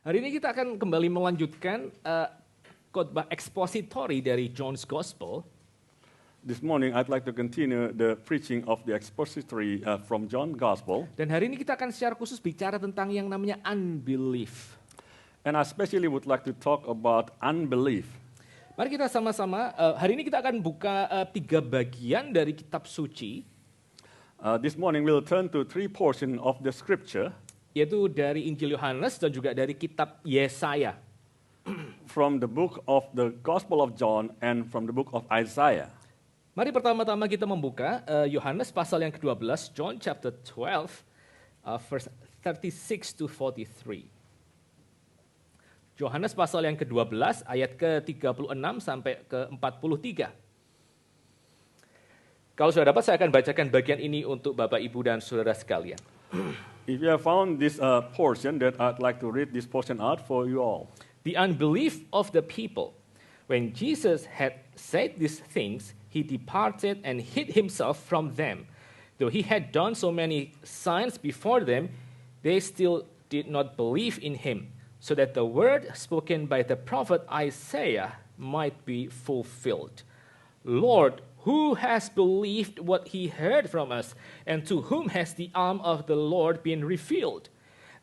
Hari ini kita akan kembali melanjutkan khotbah ekspositori dari John's Gospel. This morning, I'd like to continue the preaching of the expository from John's Gospel. Dan hari ini kita akan secara khusus bicara tentang yang namanya unbelief. And I especially would like to talk about unbelief. Mari kita sama-sama, hari ini kita akan buka 3 bagian dari kitab suci. This morning, we'll turn to 3 portions of the scripture. Yaitu dari Injil Yohanes dan juga dari kitab Yesaya. From the book of the Gospel of John and from the book of Isaiah. Mari pertama-tama kita membuka Yohanes pasal yang ke-12, John chapter 12, verse 36 to 43. Yohanes pasal yang ke-12, ayat ke-36 sampai ke-43. Kalau sudah dapat, saya akan bacakan bagian ini untuk Bapak, Ibu, dan saudara sekalian. If you have found this portion, that I'd like to read this portion out for you all. The unbelief of the people. When Jesus had said these things, he departed and hid himself from them. Though he had done so many signs before them, they still did not believe in him, so that the word spoken by the prophet Isaiah might be fulfilled. Lord, who has believed what he heard from us, and to whom has the arm of the Lord been revealed?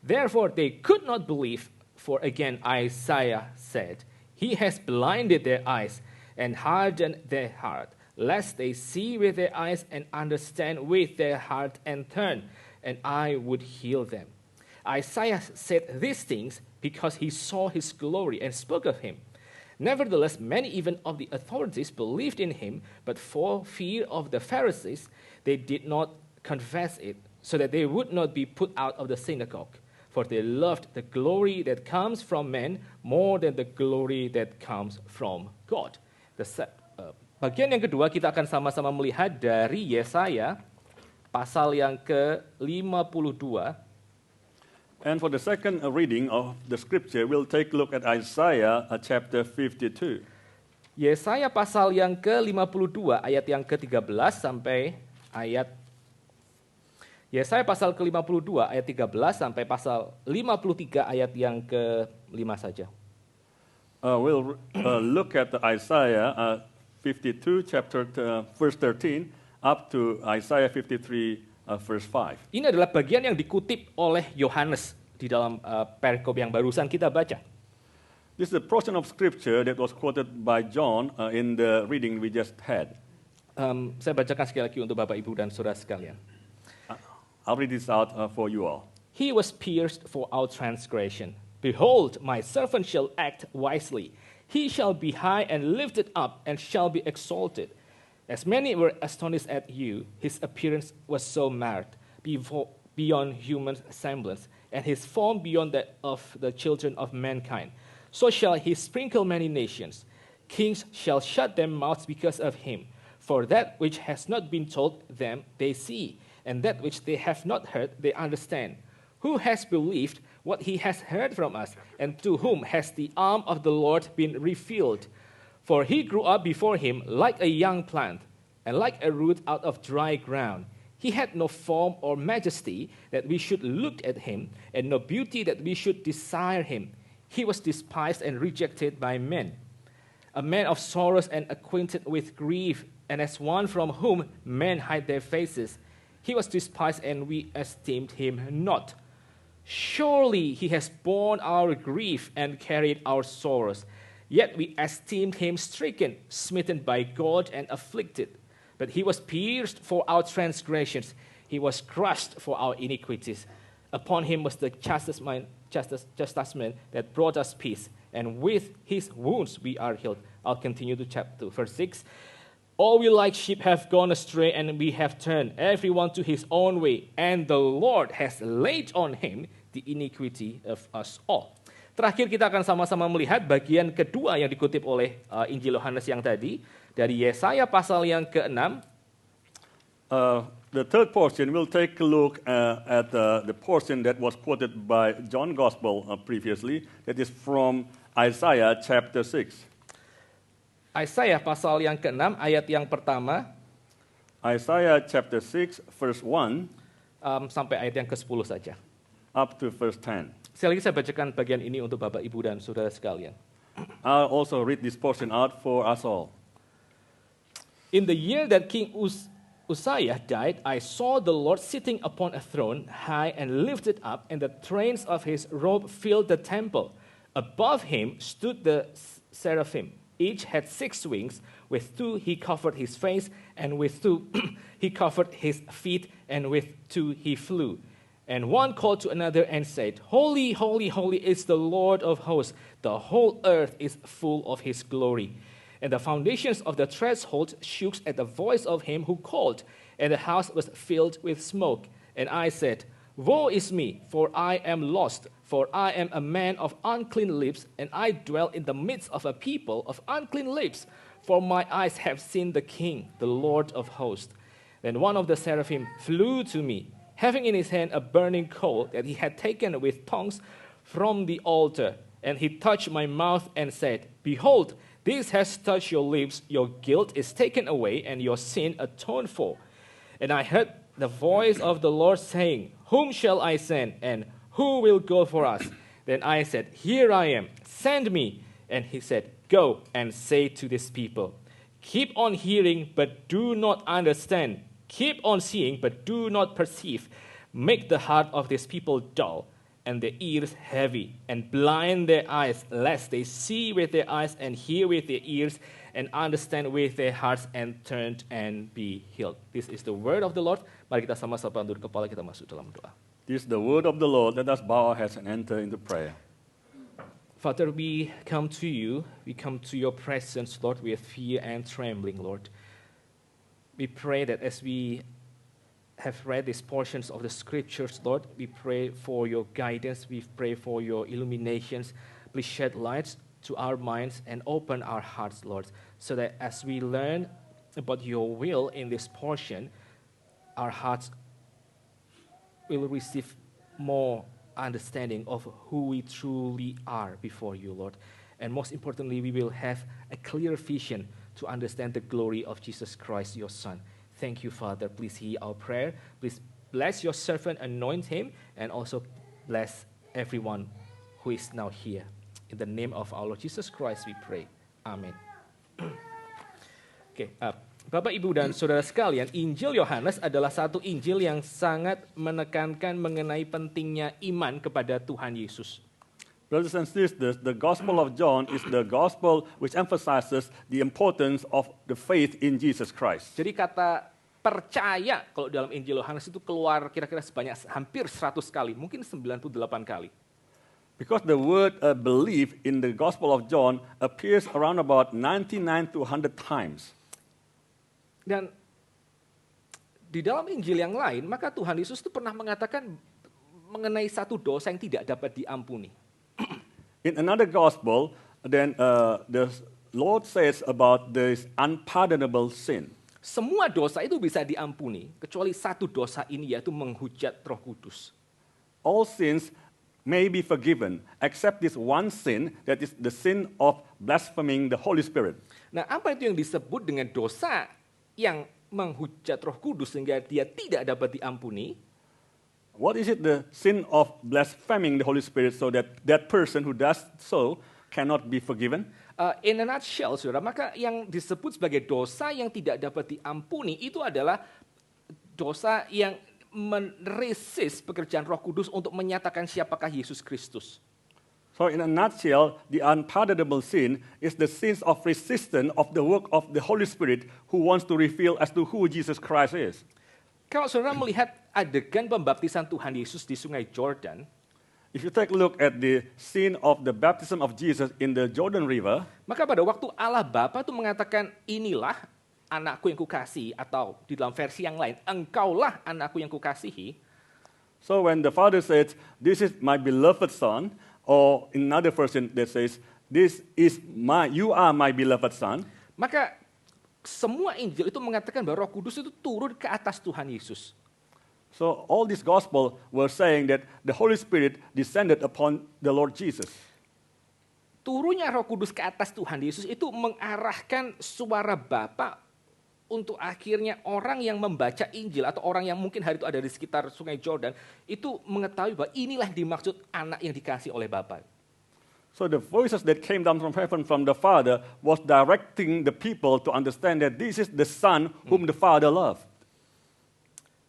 Therefore they could not believe, for again Isaiah said, He has blinded their eyes and hardened their heart, lest they see with their eyes and understand with their heart and turn, and I would heal them. Isaiah said these things because he saw his glory and spoke of him. Nevertheless, many even of the authorities believed in him, but for fear of the Pharisees, they did not confess it, so that they would not be put out of the synagogue. For they loved the glory that comes from men more than the glory that comes from God. Bagian yang kedua kita akan sama-sama melihat dari Yesaya, pasal yang ke-52. And for the second reading of the scripture, we'll take a look at Isaiah chapter 52. Yesaya pasal yang ke-52 ayat yang ke-13 sampai ayat Yesaya pasal ke-52 ayat 13 sampai pasal 53 ayat yang ke-5 saja. We'll look at Isaiah 52 chapter verse 13 up to Isaiah 53 verse 5. Ini adalah bagian yang dikutip oleh Yohanes di dalam perikop yang barusan kita baca. This is a portion of scripture that was quoted by John in the reading we just had. Saya bacakan sekali lagi untuk Bapak, Ibu, dan saudara sekalian. I'll read this out for you all. He was pierced for our transgression. Behold, my servant shall act wisely. He shall be high and lifted up and shall be exalted. As many were astonished at you, his appearance was so marked, beyond human semblance, and his form beyond that of the children of mankind. So shall he sprinkle many nations. Kings shall shut their mouths because of him. For that which has not been told them they see, and that which they have not heard they understand. Who has believed what he has heard from us, and to whom has the arm of the Lord been revealed? For he grew up before him like a young plant, and like a root out of dry ground. He had no form or majesty that we should look at him, and no beauty that we should desire him. He was despised and rejected by men, a man of sorrows and acquainted with grief, and as one from whom men hide their faces. He was despised, and we esteemed him not. Surely he has borne our grief and carried our sorrows. Yet we esteemed him stricken, smitten by God, and afflicted. But he was pierced for our transgressions. He was crushed for our iniquities. Upon him was the chastisement that brought us peace. And with his wounds we are healed. I'll continue to chapter 2, verse 6. All we like sheep have gone astray, and we have turned everyone to his own way. And the Lord has laid on him the iniquity of us all. Terakhir kita akan sama-sama melihat bagian kedua yang dikutip oleh Injil Yohanes yang tadi, dari Yesaya pasal yang ke-6. The third portion, we'll take a look at the portion that was quoted by John Gospel previously, that is from Isaiah chapter 6. Isaiah pasal yang ke-6 ayat yang pertama. Isaiah chapter 6 verse 1 sampai ayat yang ke-10 saja. up to verse 10. Sekali lagi saya bacakan bagian ini untuk Bapak, Ibu, dan saudara sekalian. I'll also read this portion out for us all. In the year that King Uzziah died, I saw the Lord sitting upon a throne, high and lifted up, and the trains of his robe filled the temple. Above him stood the seraphim. Each had 6 wings. With 2 he covered his face, and with 2 he covered his feet, and with 2 he flew. And one called to another and said, Holy, holy, holy is the Lord of hosts. The whole earth is full of his glory. And the foundations of the threshold shook at the voice of him who called, and the house was filled with smoke. And I said, Woe is me, for I am lost, for I am a man of unclean lips, and I dwell in the midst of a people of unclean lips, for my eyes have seen the King, the Lord of hosts. Then one of the seraphim flew to me, having in his hand a burning coal that he had taken with tongs from the altar. And he touched my mouth and said, Behold, this has touched your lips, your guilt is taken away, and your sin atoned for. And I heard the voice of the Lord saying, Whom shall I send, and who will go for us? Then I said, Here I am, send me. And he said, Go and say to this people, Keep on hearing, but do not understand. Keep on seeing, but do not perceive. Make the heart of this people dull, and their ears heavy, and blind their eyes, lest they see with their eyes, and hear with their ears, and understand with their hearts, and turn and be healed. This is the word of the Lord. Mari kita sama-sama tunduk kepala, kita masuk dalam doa. This is the word of the Lord. Let us bow our heads and enter into prayer. Father, we come to you. We come to your presence, Lord, with fear and trembling, Lord. We pray that as we have read these portions of the scriptures, Lord, we pray for your guidance. We pray for your illuminations. Please shed light to our minds and open our hearts, Lord, so that as we learn about your will in this portion, our hearts will receive more understanding of who we truly are before you, Lord. And most importantly, we will have a clear vision to understand the glory of Jesus Christ, your Son. Thank you, Father. Please hear our prayer. Please bless your servant, anoint him, and also bless everyone who is now here. In the name of our Lord Jesus Christ, we pray. Amen. Bapak, Ibu, dan saudara sekalian, Injil Yohanes adalah satu Injil yang sangat menekankan mengenai pentingnya iman kepada Tuhan Yesus. Brothers and sisters, the Gospel of John is the Gospel which emphasizes the importance of the faith in Jesus Christ. Jadi kata percaya kalau dalam Injil Yohanes itu keluar kira-kira sebanyak hampir 100 kali, mungkin 98 kali. Because the word believe in the Gospel of John appears around about 99 to 100 times. Dan di dalam Injil yang lain, maka Tuhan Yesus itu pernah mengatakan mengenai satu dosa yang tidak dapat diampuni. In another gospel, then the Lord says about this unpardonable sin. Semua dosa itu bisa diampuni, kecuali satu dosa ini, yaitu menghujat Roh Kudus. All sins may be forgiven, except this one sin, that is the sin of blaspheming the Holy Spirit. Nah, apa itu yang disebut dengan dosa yang menghujat Roh Kudus sehingga dia tidak dapat diampuni? What is it, the sin of blaspheming the Holy Spirit, so that that person who does so cannot be forgiven? In a nutshell, saudara, maka yang disebut sebagai dosa yang tidak dapat diampuni itu adalah dosa yang meresist pekerjaan Roh Kudus untuk menyatakan siapakah Yesus Kristus. So in a nutshell, the unpardonable sin is the sins of resistance of the work of the Holy Spirit who wants to reveal as to who Jesus Christ is. Kalau saudara melihat adegan pembaptisan Tuhan Yesus di Sungai Jordan, if you take a look at the scene of the baptism of Jesus in the Jordan River, maka pada waktu Allah Bapa itu mengatakan, inilah anakku yang kukasihi, atau di dalam versi yang lain, engkaulah anakku yang kukasihi. So when the Father says, this is my beloved Son, or in another version that says, you are my beloved Son, maka semua Injil itu mengatakan bahwa Roh Kudus itu turun ke atas Tuhan Yesus. So all this gospel were saying that the Holy Spirit descended upon the Lord Jesus. Turunnya Roh Kudus ke atas Tuhan Yesus itu mengarahkan suara Bapa untuk akhirnya orang yang membaca Injil atau orang yang mungkin hari itu ada di sekitar Sungai Jordan itu mengetahui bahwa inilah dimaksud anak yang dikasih oleh Bapa. So the voices that came down from heaven from the Father was directing the people to understand that this is the Son whom the Father loved.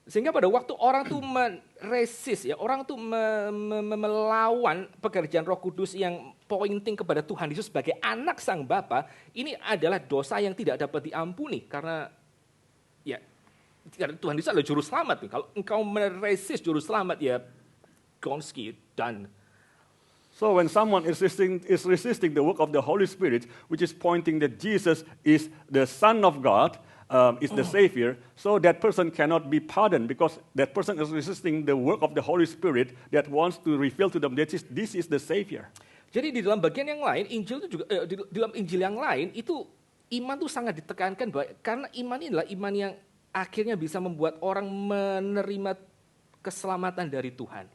Sehingga pada waktu orang tuh meresist, ya, orang tuh melawan pekerjaan Roh Kudus yang pointing kepada Tuhan Yesus sebagai anak Sang Bapa, ini adalah dosa yang tidak dapat diampuni karena ya Tuhan Yesus adalah juru selamat. Kalau engkau meresist juru selamat, ya gonski dan. So when someone is resisting the work of the Holy Spirit, which is pointing that Jesus is the Son of God, is the Savior, so that person cannot be pardoned because that person is resisting the work of the Holy Spirit that wants to reveal to them that this is the Savior. Jadi di dalam bagian yang lain, Injil itu juga di dalam Injil yang lain itu iman tuh sangat ditekankan bahwa karena iman ini adalah iman yang akhirnya bisa membuat orang menerima keselamatan dari Tuhan.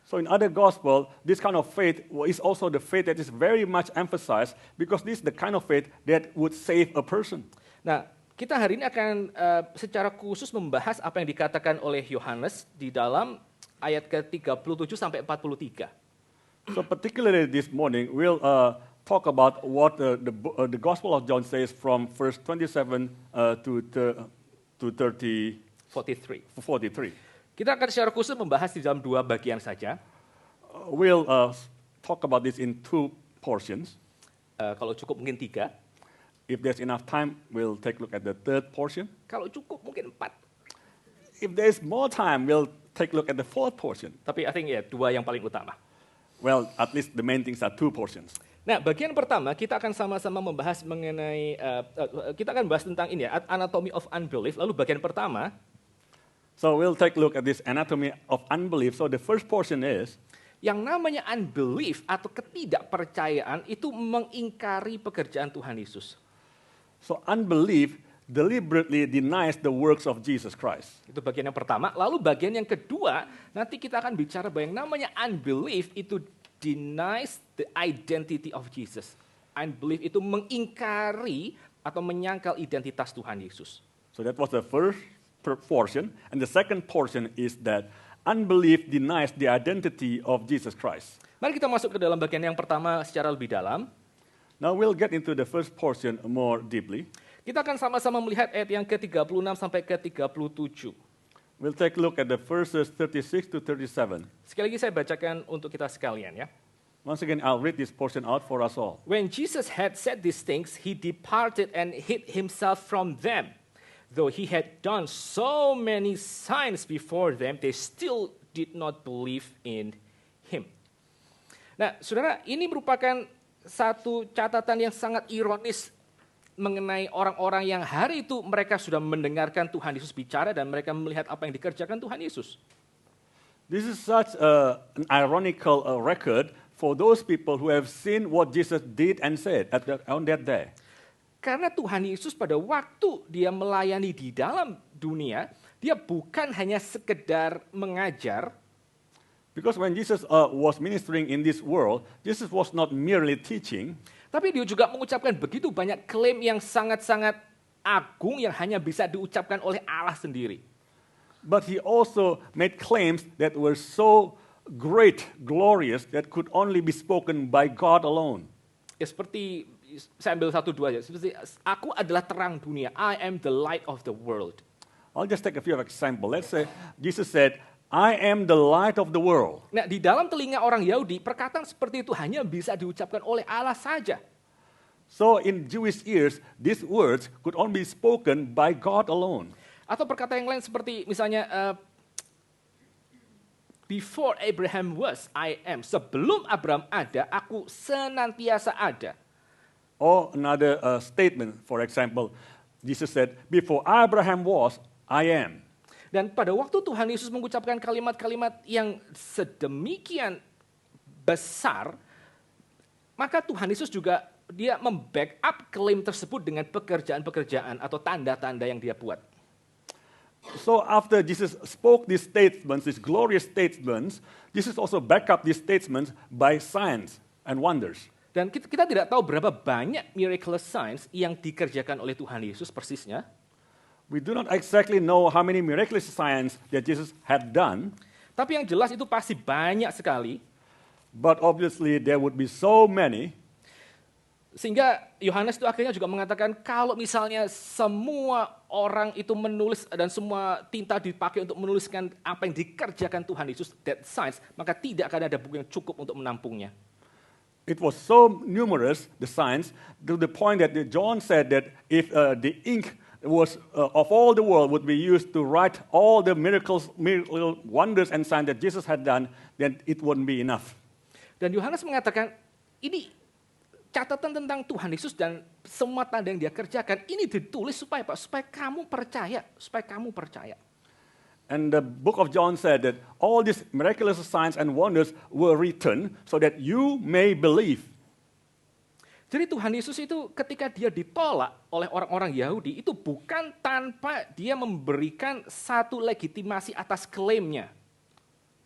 So in other gospel, this kind of faith is also the faith that is very much emphasized because this is the kind of faith that would save a person. Nah, kita hari ini akan secara khusus membahas apa yang dikatakan oleh Yohanes di dalam ayat ke-37 sampai 43. So particularly this morning, we'll talk about what the Gospel of John says from verse 27 to 43. Kita akan secara khusus membahas di dalam dua bagian saja. We'll talk about this in two portions. Kalau cukup mungkin 3. If there's enough time, we'll take a look at the third portion. Kalau cukup mungkin 4. If there's more time, we'll take a look at the fourth portion. Tapi I think ya 2 yang paling utama. Well, at least the main things are 2 portions. Nah, bagian pertama kita akan sama-sama membahas mengenai kita akan bahas tentang ini ya, anatomy of unbelief. Lalu bagian pertama, so we'll take a look at this anatomy of unbelief. So the first portion is yang namanya unbelief atau ketidakpercayaan itu mengingkari pekerjaan Tuhan Yesus. So unbelief deliberately denies the works of Jesus Christ. Itu bagian yang pertama. Lalu bagian yang kedua, nanti kita akan bicara bahwa yang namanya unbelief itu denies the identity of Jesus. Unbelief itu mengingkari atau menyangkal identitas Tuhan Yesus. So that was the first portion. And the second portion is that unbelief denies the identity of Jesus Christ. Mari kita masuk ke dalam bagian yang pertama secara lebih dalam. Now we'll get into the first portion more deeply. Kita akan sama-sama melihat ayat yang ke-36 sampai ke-37. We'll take a look at the verses 36 to 37. Sekali lagi saya bacakan untuk kita sekalian ya. Once again, I'll read this portion out for us all. When Jesus had said these things, he departed and hid himself from them. Though he had done so many signs before them, they still did not believe in him. Nah, saudara, ini merupakan satu catatan yang sangat ironis mengenai orang-orang yang hari itu mereka sudah mendengarkan Tuhan Yesus bicara dan mereka melihat apa yang dikerjakan Tuhan Yesus. This is such an ironical record for those people who have seen what Jesus did and said on that day. Karena Tuhan Yesus pada waktu dia melayani di dalam dunia, dia bukan hanya sekedar mengajar. Because when Jesus was ministering in this world, Jesus was not merely teaching. Tapi dia juga mengucapkan begitu banyak klaim yang sangat-sangat agung yang hanya bisa diucapkan oleh Allah sendiri. But he also made claims that were so great, glorious, that could only be spoken by God alone. Ya seperti, saya ambil 1-2 aja. Seperti, aku adalah terang dunia. I am the light of the world. I'll just take a few examples. Let's say Jesus said, I am the light of the world. Nah, di dalam telinga orang Yahudi, perkataan seperti itu hanya bisa diucapkan oleh Allah saja. So in Jewish ears, these words could only be spoken by God alone. Atau perkataan yang lain seperti misalnya, before Abraham was, I am. Sebelum Abraham ada, aku senantiasa ada. Or another statement, for example, Jesus said, before Abraham was, I am. Dan pada waktu Tuhan Yesus mengucapkan kalimat-kalimat yang sedemikian besar, maka Tuhan Yesus juga dia membackup klaim tersebut dengan pekerjaan-pekerjaan atau tanda-tanda yang dia buat. So after Jesus spoke these statements, these glorious statements, Jesus also back up these statements by signs and wonders. Dan kita tidak tahu berapa banyak miraculous signs yang dikerjakan oleh Tuhan Yesus persisnya. We do not exactly know how many miraculous signs that Jesus had done, Tapi yang jelas itu pasti banyak sekali, but obviously there would be so many. sehingga Yohanes itu akhirnya juga mengatakan kalau misalnya semua orang itu menulis dan semua tinta dipakai untuk menuliskan apa yang dikerjakan Tuhan Yesus, that signs, maka tidak akan ada buku yang cukup untuk menampungnya. It was so numerous, the signs, to the point that John said that if the ink was of all the world would be used to write all the miracles, wonders and signs that Jesus had done, then it wouldn't be enough. Dan Yohanes mengatakan ini catatan tentang Tuhan Yesus dan semua tanda yang dia kerjakan ini ditulis supaya apa? Supaya kamu percaya. And the book of John said that all these miraculous signs and wonders were written so that you may believe. Jadi Tuhan Yesus itu ketika dia ditolak oleh orang-orang Yahudi itu bukan tanpa dia memberikan satu legitimasi atas klaimnya.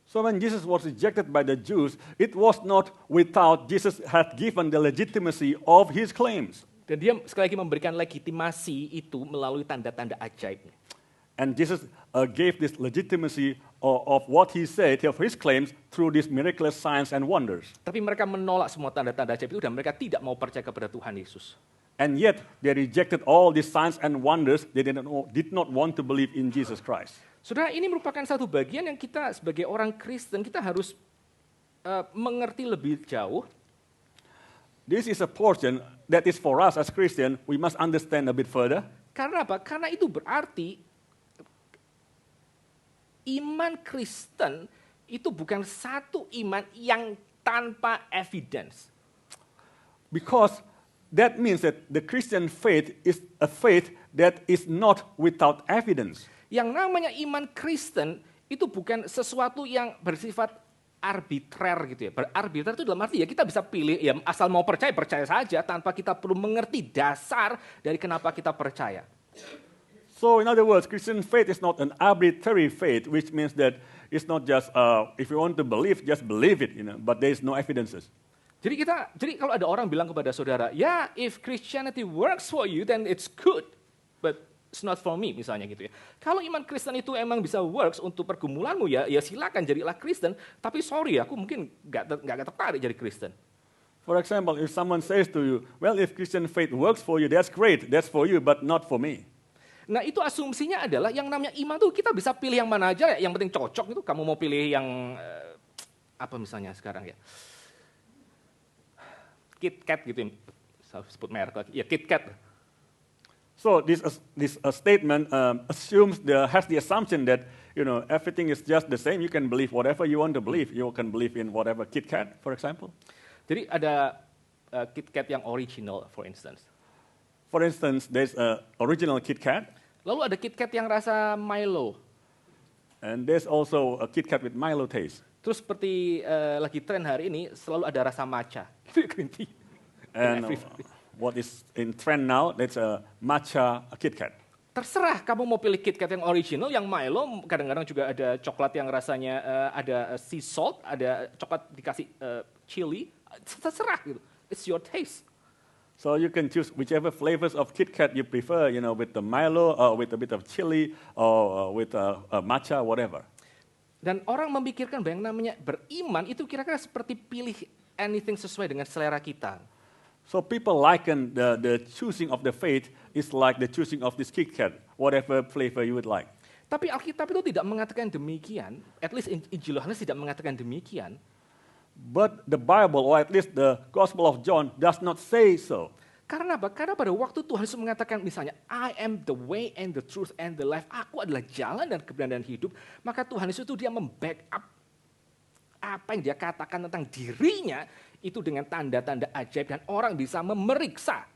So when Jesus was rejected by the Jews, it was not without Jesus had given the legitimacy of his claims. Dan dia sekali lagi memberikan legitimasi itu melalui tanda-tanda ajaibnya. And Jesus gave this legitimacy of what he said, of his claims, through these miraculous signs and wonders. Tapi mereka menolak semua tanda-tanda ajaib itu dan mereka tidak mau percaya kepada Tuhan Yesus. And yet they rejected all these signs and wonders. They did not want to believe in Jesus Christ. Saudara, ini merupakan satu bagian yang kita sebagai orang Kristen kita harus mengerti lebih jauh. This is a portion that is for us as Christian, we must understand a bit further. Karena apa? Karena itu berarti iman Kristen itu bukan satu iman yang tanpa evidence. Because that means that the Christian faith is a faith that is not without evidence. Yang namanya iman Kristen itu bukan sesuatu yang bersifat arbitrer gitu ya. Arbitrer itu dalam arti ya kita bisa pilih, ya asal mau percaya saja tanpa kita perlu mengerti dasar dari kenapa kita percaya. So in other words, Christian faith is not an arbitrary faith, which means that it's not just if you want to believe, just believe it, but there is no evidences. Jadi kalau ada orang bilang kepada saudara, ya if Christianity works for you, then it's good, but it's not for me, misalnya gitu ya. Kalau iman Kristen itu emang bisa works untuk pergumulanmu ya silakan jadilah Kristen. Tapi sorry, aku mungkin nggak tertarik jadi Kristen. For example, if someone says to you, well, if Christian faith works for you, that's great, that's for you, but not for me. Nah itu asumsinya adalah yang namanya iman tuh kita bisa pilih yang mana aja, yang penting cocok itu. Kamu mau pilih yang apa misalnya sekarang ya, KitKat gitu ya, sebut merek lagi, ya KitKat. So this statement has the assumption that everything is just the same. You can believe whatever you want to believe. You can believe in whatever KitKat, for example. Jadi ada KitKat yang original, for instance. For instance, there's original KitKat. Lalu ada KitKat yang rasa Milo. And there's also a KitKat with Milo taste. Terus seperti lagi tren hari ini selalu ada rasa matcha. Green tea. And what is in trend now, that's a matcha KitKat. Terserah kamu mau pilih KitKat yang original, yang Milo, kadang-kadang juga ada coklat yang rasanya ada sea salt, ada coklat dikasih chili, terserah gitu. It's your taste. So you can choose whichever flavors of KitKat you prefer, with the Milo, or with a bit of chili, or with a matcha, whatever. Dan orang memikirkan bahwa yang namanya beriman itu kira-kira seperti pilih anything sesuai dengan selera kita. So people liken the choosing of the faith is like the choosing of this KitKat, whatever flavor you would like. Tapi Alkitab itu tidak mengatakan demikian, at least Injil Yohanes tidak mengatakan demikian. But the Bible, or at least the Gospel of John, does not say so. Karena apa? Karena pada waktu Tuhan Yesus mengatakan misalnya, I am the way and the truth and the life. Aku adalah jalan dan kebenaran dan hidup. Maka Tuhan Yesus itu dia membackup apa yang dia katakan tentang dirinya itu dengan tanda-tanda ajaib dan orang bisa memeriksa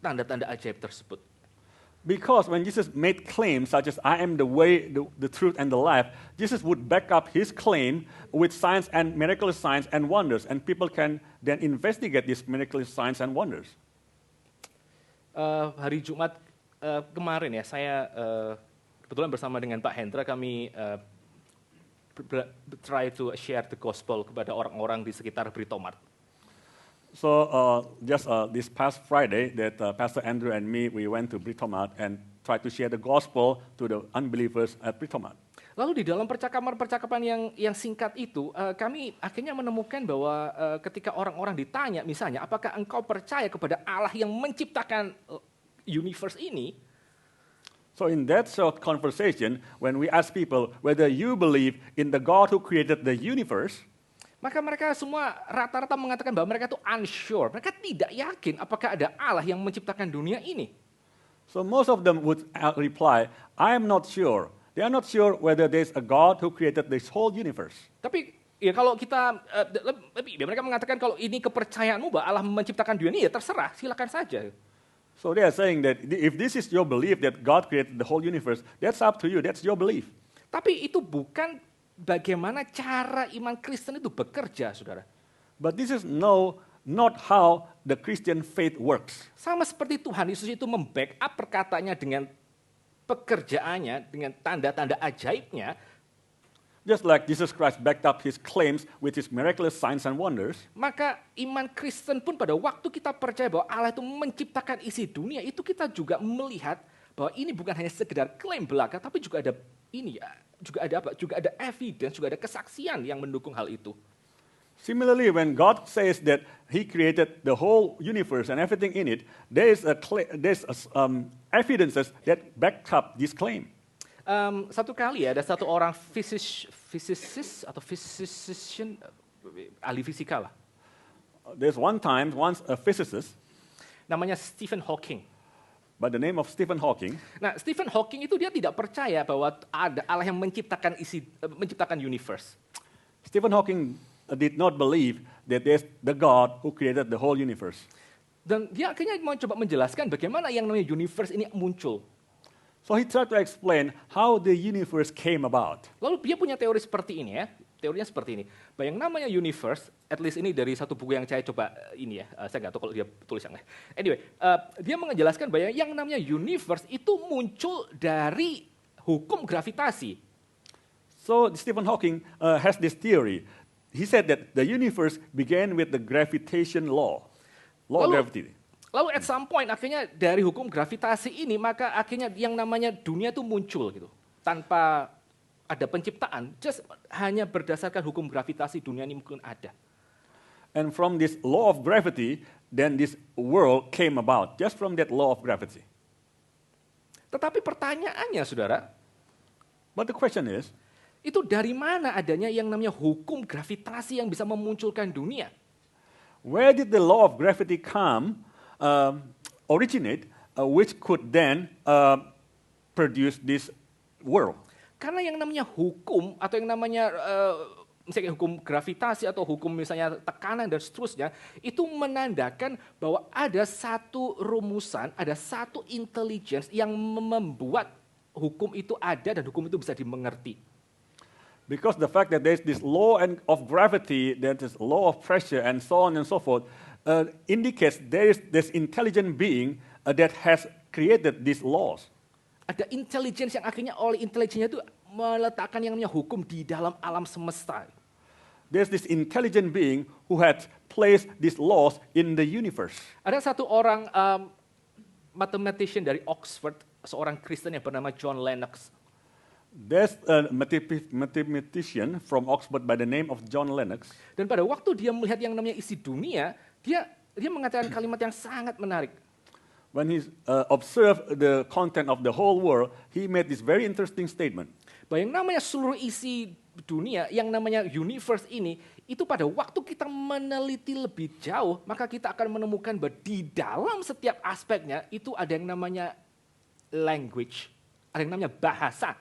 tanda-tanda ajaib tersebut. Because when Jesus made claims such as I am the way, the truth, and the life, Jesus would back up his claim with signs and miraculous signs and wonders, and people can then investigate these miraculous signs and wonders. Hari Jumat kemarin ya, saya kebetulan bersama dengan Pak Hendra kami try to share the gospel kepada orang-orang di sekitar Britomart. So just this past Friday, that Pastor Andrew and me, we went to Britomart and try to share the gospel to the unbelievers at Pritomat. Lalu di dalam percakapan yang singkat itu, kami akhirnya menemukan bahwa ketika orang-orang ditanya, misalnya, apakah engkau percaya kepada Allah yang menciptakan universe ini? So in that short conversation, when we ask people whether you believe in the God who created the universe, maka mereka semua rata-rata mengatakan bahwa mereka itu unsure. Mereka tidak yakin apakah ada Allah yang menciptakan dunia ini. so most of them would reply, I am not sure. They are not sure whether there's a God who created this whole universe. Tapi ya kalau kita, mereka mengatakan kalau ini kepercayaanmu bahwa Allah menciptakan dunia ini, ya terserah, silakan saja. So they are saying that if this is your belief that God created the whole universe, that's up to you, that's your belief. Tapi itu bukan bagaimana cara iman Kristen itu bekerja, saudara. But this is not how the Christian faith works. Sama seperti Tuhan Yesus itu membackup perkataannya dengan pekerjaannya, dengan tanda-tanda ajaibnya. Just like Jesus Christ backed up his claims with his miraculous signs and wonders, Maka iman Kristen pun pada waktu kita percaya bahwa Allah itu menciptakan isi dunia, itu kita juga melihat bahwa ini bukan hanya sekedar klaim belaka, tapi juga ada ini ya, juga ada apa? Juga ada evidence, juga ada kesaksian yang mendukung hal itu. similarly, when God says that he created the whole universe and everything in it, there's evidences that back up this claim. Satu kali ada satu orang physician, ahli fisika lah, There's once a physicist namanya Stephen Hawking. by the name of Stephen Hawking. Nah, Stephen Hawking itu dia tidak percaya bahwa ada Allah yang menciptakan universe. Stephen Hawking did not believe that there's the God who created the whole universe. Dan dia akhirnya mau coba menjelaskan bagaimana yang namanya universe ini muncul. So he tried to explain how the universe came about. Lalu dia punya teori seperti ini ya. Teorinya seperti ini. Bahwa yang namanya universe, at least ini dari satu buku yang saya coba ini ya. Saya nggak tahu kalau dia tulis yang lain. Anyway, dia menjelaskan bahwa yang namanya universe itu muncul dari hukum gravitasi. So Stephen Hawking has this theory. He said that the universe began with the gravitation law of gravity. Lalu at some point akhirnya dari hukum gravitasi ini maka akhirnya yang namanya dunia itu muncul gitu. Tanpa ada penciptaan, just hanya berdasarkan hukum gravitasi dunia ini mungkin ada. And from this law of gravity, then this world came about, just from that law of gravity. Tetapi pertanyaannya saudara, But the question is, itu dari mana adanya yang namanya hukum gravitasi yang bisa memunculkan dunia? where did the law of gravity originate, which could then produce this world? Karena yang namanya hukum atau yang namanya misalnya hukum gravitasi atau hukum misalnya tekanan dan seterusnya, itu menandakan bahwa ada satu rumusan, ada satu intelligence yang membuat hukum itu ada dan hukum itu bisa dimengerti. Because the fact that there's this law of gravity, that is law of pressure, and so on and so forth, indicates there is this intelligent being that has created these laws. Ada intelligence yang akhirnya oleh intelligence itu meletakkan yang namanya hukum di dalam alam semesta. There's this intelligent being who had placed these laws in the universe. Ada satu orang mathematician dari Oxford, seorang Kristen yang bernama John Lennox. There's a mathematician from Oxford by the name of John Lennox. Dan pada waktu dia melihat yang namanya isi dunia, dia mengatakan kalimat yang sangat menarik. When he observed the content of the whole world, he made this very interesting statement. Bahwa yang namanya seluruh isi dunia, yang namanya universe ini, itu pada waktu kita meneliti lebih jauh, maka kita akan menemukan bahwa di dalam setiap aspeknya itu ada yang namanya language, ada yang namanya bahasa.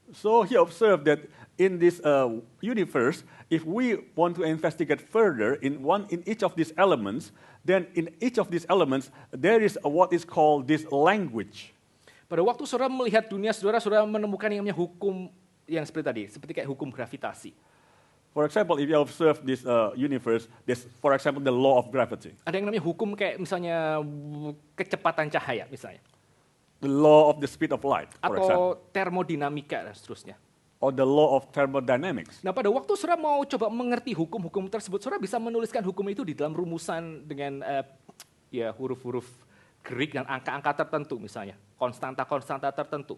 So he observed that in this universe, if we want to investigate further in each of these elements, then in each of these elements there is what is called this language. Pada waktu saudara melihat dunia, saudara menemukan yang namanya hukum yang seperti tadi, seperti kayak hukum gravitasi. For example, if you observe this universe, this, for example, the law of gravity. Ada yang namanya hukum kayak misalnya kecepatan cahaya misalnya. The law of the speed of light, for example. Atau termodinamika dan seterusnya. Or the law of thermodynamics. Nah pada waktu saudara mau coba mengerti hukum-hukum tersebut, saudara bisa menuliskan hukum itu di dalam rumusan dengan ya huruf-huruf Greek dan angka-angka tertentu misalnya, konstanta-konstanta tertentu.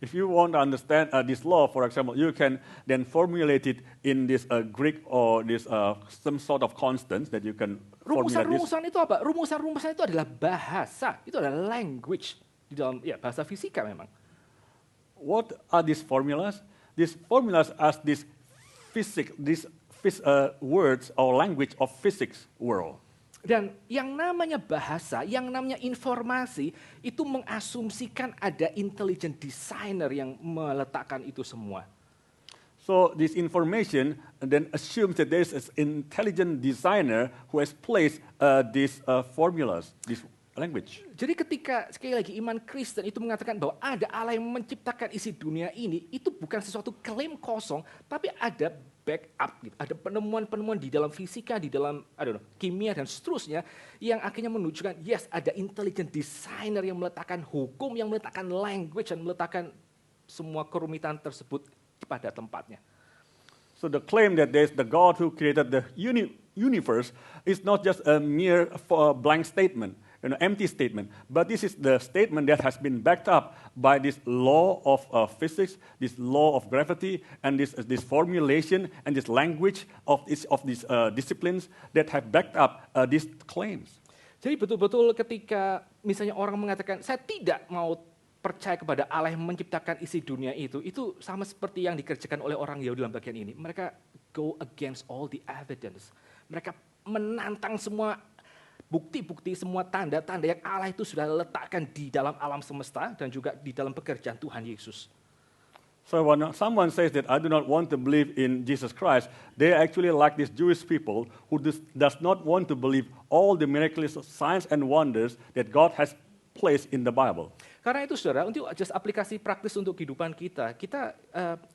If you want to understand this law, for example, you can then formulate it in this Greek or this some sort of constants that you can formulate this. Rumusan-rumusan itu apa? Rumusan-rumusan itu adalah bahasa, itu adalah language di dalam bahasa fisika memang. What are these formulas? These formulas are these words or language of physics world. Dan yang namanya bahasa, yang namanya informasi, itu mengasumsikan ada intelligent designer yang meletakkan itu semua. So this information then assumes that there is an intelligent designer who has placed these formulas, this language. Jadi ketika sekali lagi iman Kristen itu mengatakan bahwa ada Allah yang menciptakan isi dunia ini, itu bukan sesuatu klaim kosong, tapi ada backup, gitu. Ada penemuan-penemuan di dalam fisika, di dalam kimia dan seterusnya yang akhirnya menunjukkan yes ada intelligent designer yang meletakkan hukum, yang meletakkan language dan meletakkan semua kerumitan tersebut pada tempatnya. So the claim that there's the God who created the universe is not just a mere blank statement, empty statement, but this is the statement that has been backed up by this law of physics, this law of gravity, and this formulation and this language of these disciplines that have backed up these claims. Jadi betul-betul ketika misalnya orang mengatakan saya tidak mau percaya kepada Allah yang menciptakan isi dunia itu sama seperti yang dikerjakan oleh orang Yahudi dalam bagian ini. Mereka go against all the evidence. Mereka menantang semua bukti-bukti, semua tanda-tanda yang Allah itu sudah letakkan di dalam alam semesta dan juga di dalam pekerjaan Tuhan Yesus. So when someone says that I do not want to believe in Jesus Christ, they actually like these Jewish people who does not want to believe all the miraculous signs and wonders that God has placed in the Bible. Karena itu saudara, untuk just aplikasi praktis untuk kehidupan kita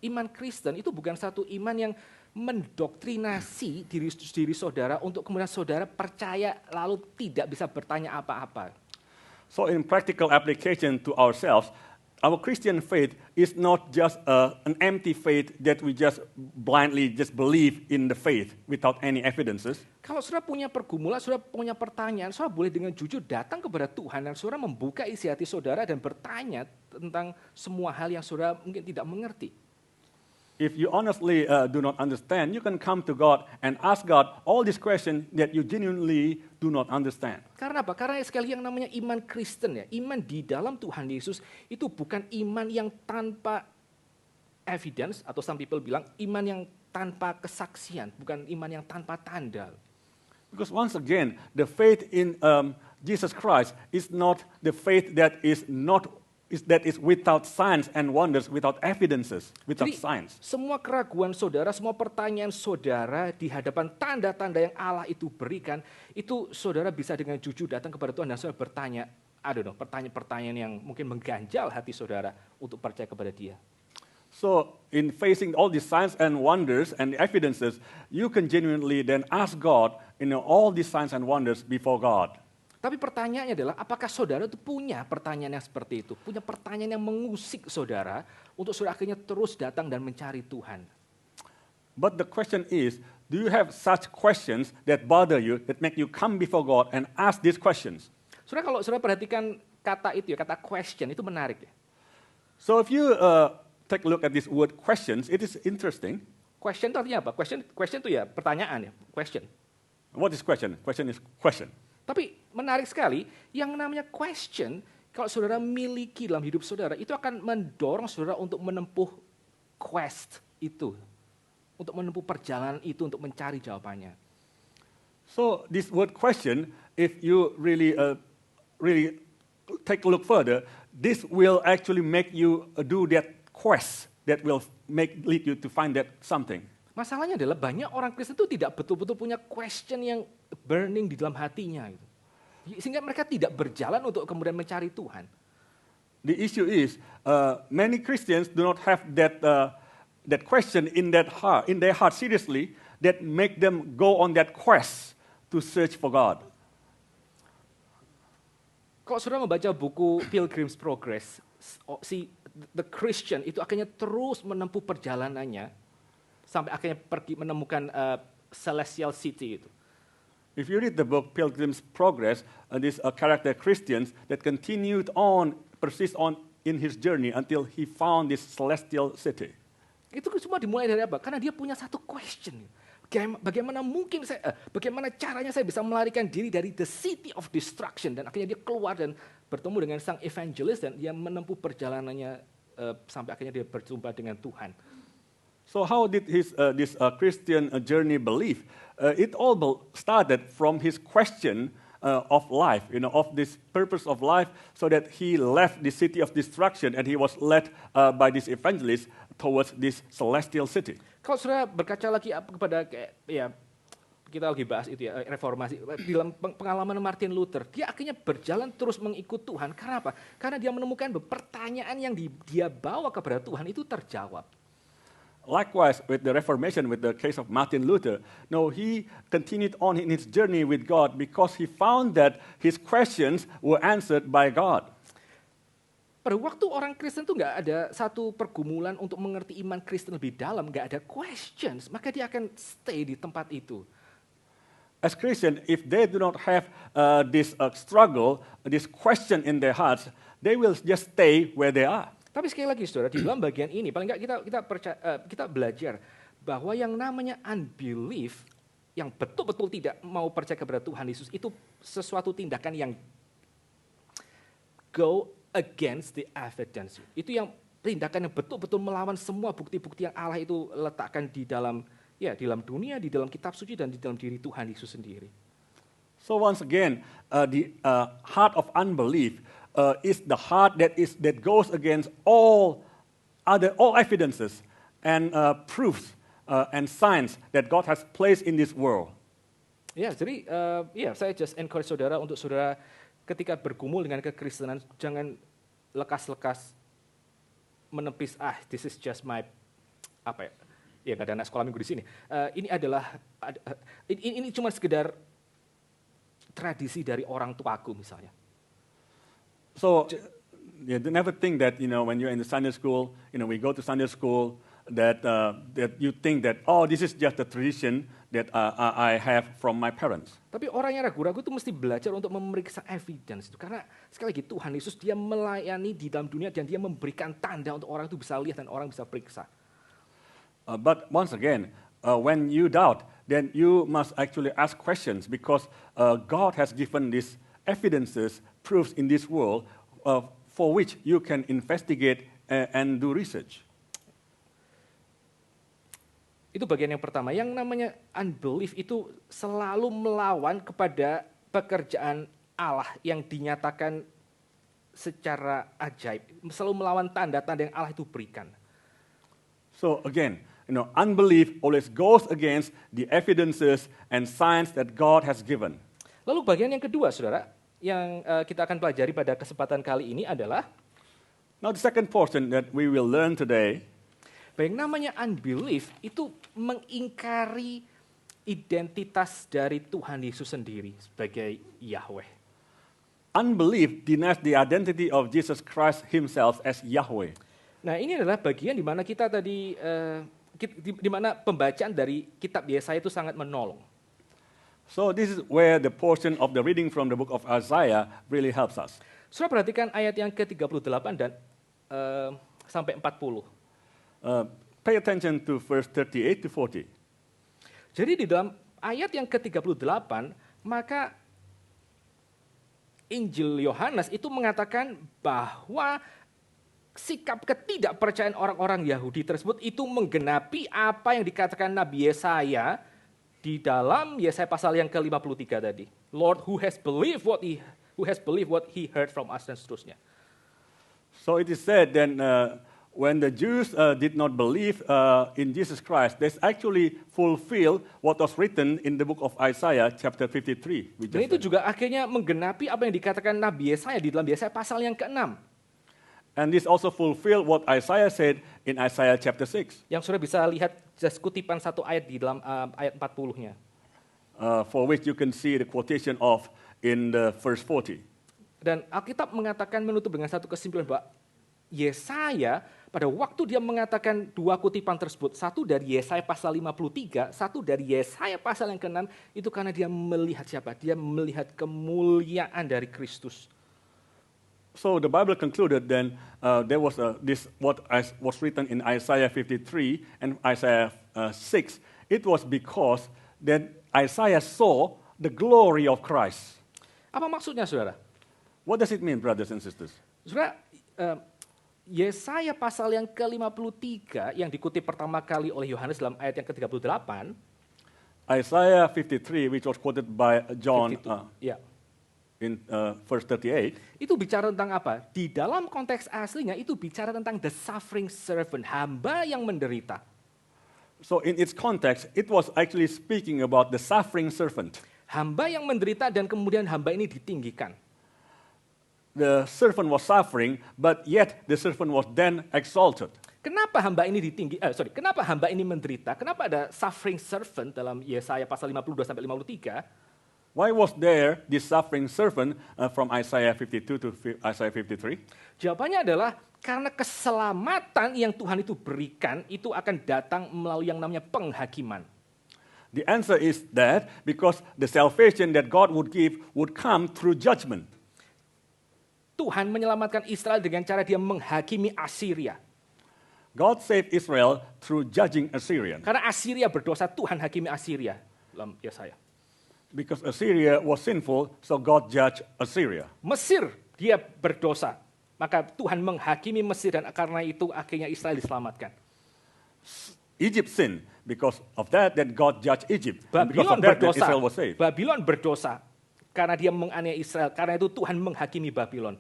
iman Kristen itu bukan satu iman yang mendoktrinasi diri saudara untuk kemudian saudara percaya lalu tidak bisa bertanya apa-apa. So in practical application to ourselves, our Christian faith is not just an empty faith that we just blindly just believe in the faith without any evidences. Kalau saudara punya pergumulan, saudara punya pertanyaan, saudara boleh dengan jujur datang kepada Tuhan dan saudara membuka isi hati saudara dan bertanya tentang semua hal yang saudara mungkin tidak mengerti. If you honestly do not understand, you can come to God and ask God all these questions that you genuinely do not understand. Karena apa? Karena sekali yang namanya iman Kristen iman di dalam Tuhan Yesus itu bukan iman yang tanpa evidence atau some people bilang iman yang tanpa kesaksian, bukan iman yang tanpa tanda. Because once again, the faith in Jesus Christ is not the faith that is without signs and wonders, without evidences, without signs. Semua keraguan saudara, semua pertanyaan saudara di hadapan tanda-tanda yang Allah itu berikan, itu saudara bisa dengan jujur datang kepada Tuhan dan saudara bertanya, pertanyaan-pertanyaan yang mungkin mengganjal hati saudara untuk percaya kepada Dia. So in facing all these signs and wonders and evidences, you can genuinely then ask God, all these signs and wonders before God. Tapi pertanyaannya adalah, apakah saudara itu punya pertanyaan yang seperti itu? Punya pertanyaan yang mengusik saudara, untuk saudara akhirnya terus datang dan mencari Tuhan. But the question is, do you have such questions that bother you, that make you come before God and ask these questions? Saudara, kalau saudara perhatikan kata itu kata question, itu menarik ya. So if you take a look at this word questions, it is interesting. Question itu artinya apa? Question itu pertanyaan question. What is question? Question is question. Tapi menarik sekali, yang namanya question, kalau saudara miliki dalam hidup saudara, itu akan mendorong saudara untuk menempuh quest itu. Untuk menempuh perjalanan itu, untuk mencari jawabannya. So this word question, if you really take a look further, this will actually make you do that quest that will lead you to find that something. Masalahnya adalah banyak orang Kristen itu tidak betul-betul punya question yang burning di dalam hatinya. Gitu. Sehingga mereka tidak berjalan untuk kemudian mencari Tuhan. The issue is many Christians do not have that question in their heart seriously that make them go on that quest to search for God. Kalau saudara membaca buku Pilgrim's Progress, the Christian itu akhirnya terus menempuh perjalanannya sampai akhirnya pergi menemukan celestial city itu. If you read the book Pilgrim's Progress, these character Christians that continued on, persist on in his journey until he found this celestial city. Itu semua dimulai dari apa? Karena dia punya satu question. Bagaimana caranya saya bisa melarikan diri dari the city of destruction, dan akhirnya dia keluar dan bertemu dengan sang evangelist dan dia menempuh perjalanannya sampai akhirnya dia berjumpa dengan Tuhan. So how did this Christian journey believe? It all started from his question of life, of this purpose of life, so that he left the city of destruction and he was led by this evangelist towards this celestial city. Kalau saudara berkaca lagi kepada kita lagi bahas itu ya, reformasi, dalam pengalaman Martin Luther, dia akhirnya berjalan terus mengikut Tuhan. Karena apa? Karena dia menemukan pertanyaan yang dia bawa kepada Tuhan itu terjawab. Likewise, with the Reformation, with the case of Martin Luther, he continued on in his journey with God because he found that his questions were answered by God. Pada waktu orang Kristen itu nggak ada satu pergumulan untuk mengerti iman Kristen lebih dalam, nggak ada questions, maka dia akan stay di tempat itu. As Christians, if they do not have this struggle, this question in their hearts, they will just stay where they are. Tapi sekali lagi saudara, di dalam bagian ini paling nggak kita belajar bahwa yang namanya unbelief, yang betul-betul tidak mau percaya kepada Tuhan Yesus, itu sesuatu tindakan yang go against the evidence. Itu yang tindakan yang betul-betul melawan semua bukti-bukti yang Allah itu letakkan di dalam dunia, di dalam kitab suci, dan di dalam diri Tuhan Yesus sendiri. So once again, the heart of unbelief is the heart that goes against all evidences and proofs and signs that God has placed in this world. Ya, jadi saya just encourage saudara untuk saudara ketika bergumul dengan kekristenan, jangan lekas-lekas menepis, this is just my nggak ada anak sekolah minggu di sini. Ini cuma sekedar tradisi dari orang tuaku misalnya. So, never think that when you're in the Sunday school, we go to Sunday school, that you think that this is just a tradition that I have from my parents. Tapi orang yang ragu-ragu itu mesti belajar untuk memeriksa evidence itu, karena sekali lagi Tuhan Yesus dia melayani di dalam dunia dan dia memberikan tanda untuk orang itu bisa lihat dan orang bisa periksa. But once again, when you doubt, then you must actually ask questions because God has given these evidences, proofs in this world for which you can investigate and do research. Itu bagian yang pertama. Yang namanya unbelief itu selalu melawan kepada pekerjaan Allah yang dinyatakan secara ajaib. Selalu melawan tanda-tanda yang Allah itu berikan. So again, unbelief always goes against the evidences and signs that God has given. Lalu bagian yang kedua, saudara, yang kita akan pelajari pada kesempatan kali ini adalah, now the second portion that we will learn today, yang namanya unbelief itu mengingkari identitas dari Tuhan Yesus sendiri sebagai Yahweh. Unbelief denies the identity of Jesus Christ himself as Yahweh. Nah, ini adalah bagian di mana kita tadi di mana pembacaan dari kitab Yesaya itu sangat menolong. So this is where the portion of the reading from the book of Isaiah really helps us. Saudara perhatikan ayat yang ke-38 dan sampai 40. Pay attention to verse 38 to 40. Jadi di dalam ayat yang ke-38, maka Injil Yohanes itu mengatakan bahwa sikap ketidakpercayaan orang-orang Yahudi tersebut itu menggenapi apa yang dikatakan Nabi Yesaya di dalam Yesaya pasal yang ke-53 tadi. Lord, who has believed what he heard from us, dan seterusnya. So it is said then when the Jews did not believe in Jesus Christ, they actually fulfill what was written in the book of Isaiah chapter 53. Dan itu juga akhirnya menggenapi apa yang dikatakan Nabi Yesaya di dalam Yesaya pasal yang ke-6. And this also fulfill what Isaiah said in Isaiah chapter 6. Yang sudah bisa lihat just kutipan satu ayat di dalam ayat 40-nya. For which you can see the quotation of in the verse 40. Dan Alkitab mengatakan menutup dengan satu kesimpulan bahwa Yesaya Pada waktu dia mengatakan dua kutipan tersebut, satu dari Yesaya pasal 53, satu dari Yesaya pasal yang ke-6, itu karena dia melihat siapa? Dia melihat kemuliaan dari Kristus. So the Bible concluded then there was this what was written in Isaiah 53 and Isaiah 6. It was because that Isaiah saw the glory of Christ. Apa maksudnya, saudara? What does it mean, brothers and sisters? Saudara, Yesaya pasal yang ke-53 yang dikutip pertama kali oleh Yohanes dalam ayat yang ke-38. Isaiah 53, which was quoted by John Ya. in verse 38. Itu bicara tentang apa? Di dalam konteks aslinya itu bicara tentang the suffering servant, hamba yang menderita. So in its context, it was actually speaking about the suffering servant. Hamba yang menderita dan kemudian hamba ini ditinggikan. The servant was suffering, but yet the servant was then exalted. Kenapa hamba ini kenapa hamba ini menderita? Kenapa ada suffering servant dalam Yesaya pasal 52 sampai 53? Why was there this suffering servant from Isaiah 52 to Isaiah 53? Jawabannya adalah karena keselamatan yang Tuhan itu berikan itu akan datang melalui yang namanya penghakiman. The answer is that because the salvation that God would give would come through judgment. Tuhan menyelamatkan Israel dengan cara dia menghakimi Assyria. God saved Israel through judging Assyrian. Karena Assyria berdosa, Tuhan hakimi Assyria. Dalam Yesaya. Because Assyria was sinful, so God judged Assyria. Mesir, dia berdosa. Maka Tuhan menghakimi Mesir dan karena itu akhirnya Israel diselamatkan. Egypt sinned. Because of that God judged Egypt. And because Babylon of that berdosa. Israel was saved. Babylon berdosa karena dia menganiaya Israel. Karena itu Tuhan menghakimi Babylon.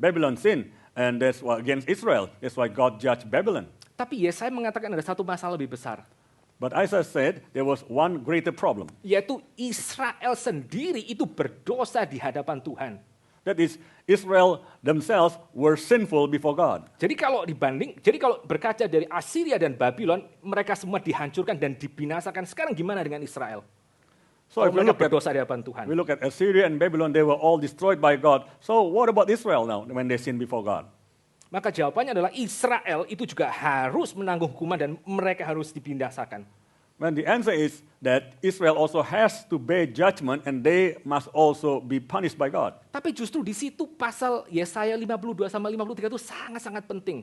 Babylon sinned, and that's why against Israel. That's why God judged Babylon. Tapi Yesaya mengatakan ada satu masalah lebih besar. But Isaiah said there was one greater problem. Yaitu Israel sendiri itu berdosa di hadapan Tuhan. That is, Israel themselves were sinful before God. Jadi kalau berkaca dari Assyria dan Babylon, mereka semua dihancurkan dan dibinasakan. Sekarang gimana dengan Israel? So if we mereka look, berdosa di hadapan Tuhan. we look at Assyria and Babylon, they were all destroyed by God. So what about Israel now when they sin before God? Maka jawabannya adalah Israel itu juga harus menanggung hukuman dan mereka harus dibinasakan. Well, the answer is that Israel also has to bear judgment and they must also be punished by God. Tapi justru di situ pasal Yesaya 52 sama 53 itu sangat-sangat penting.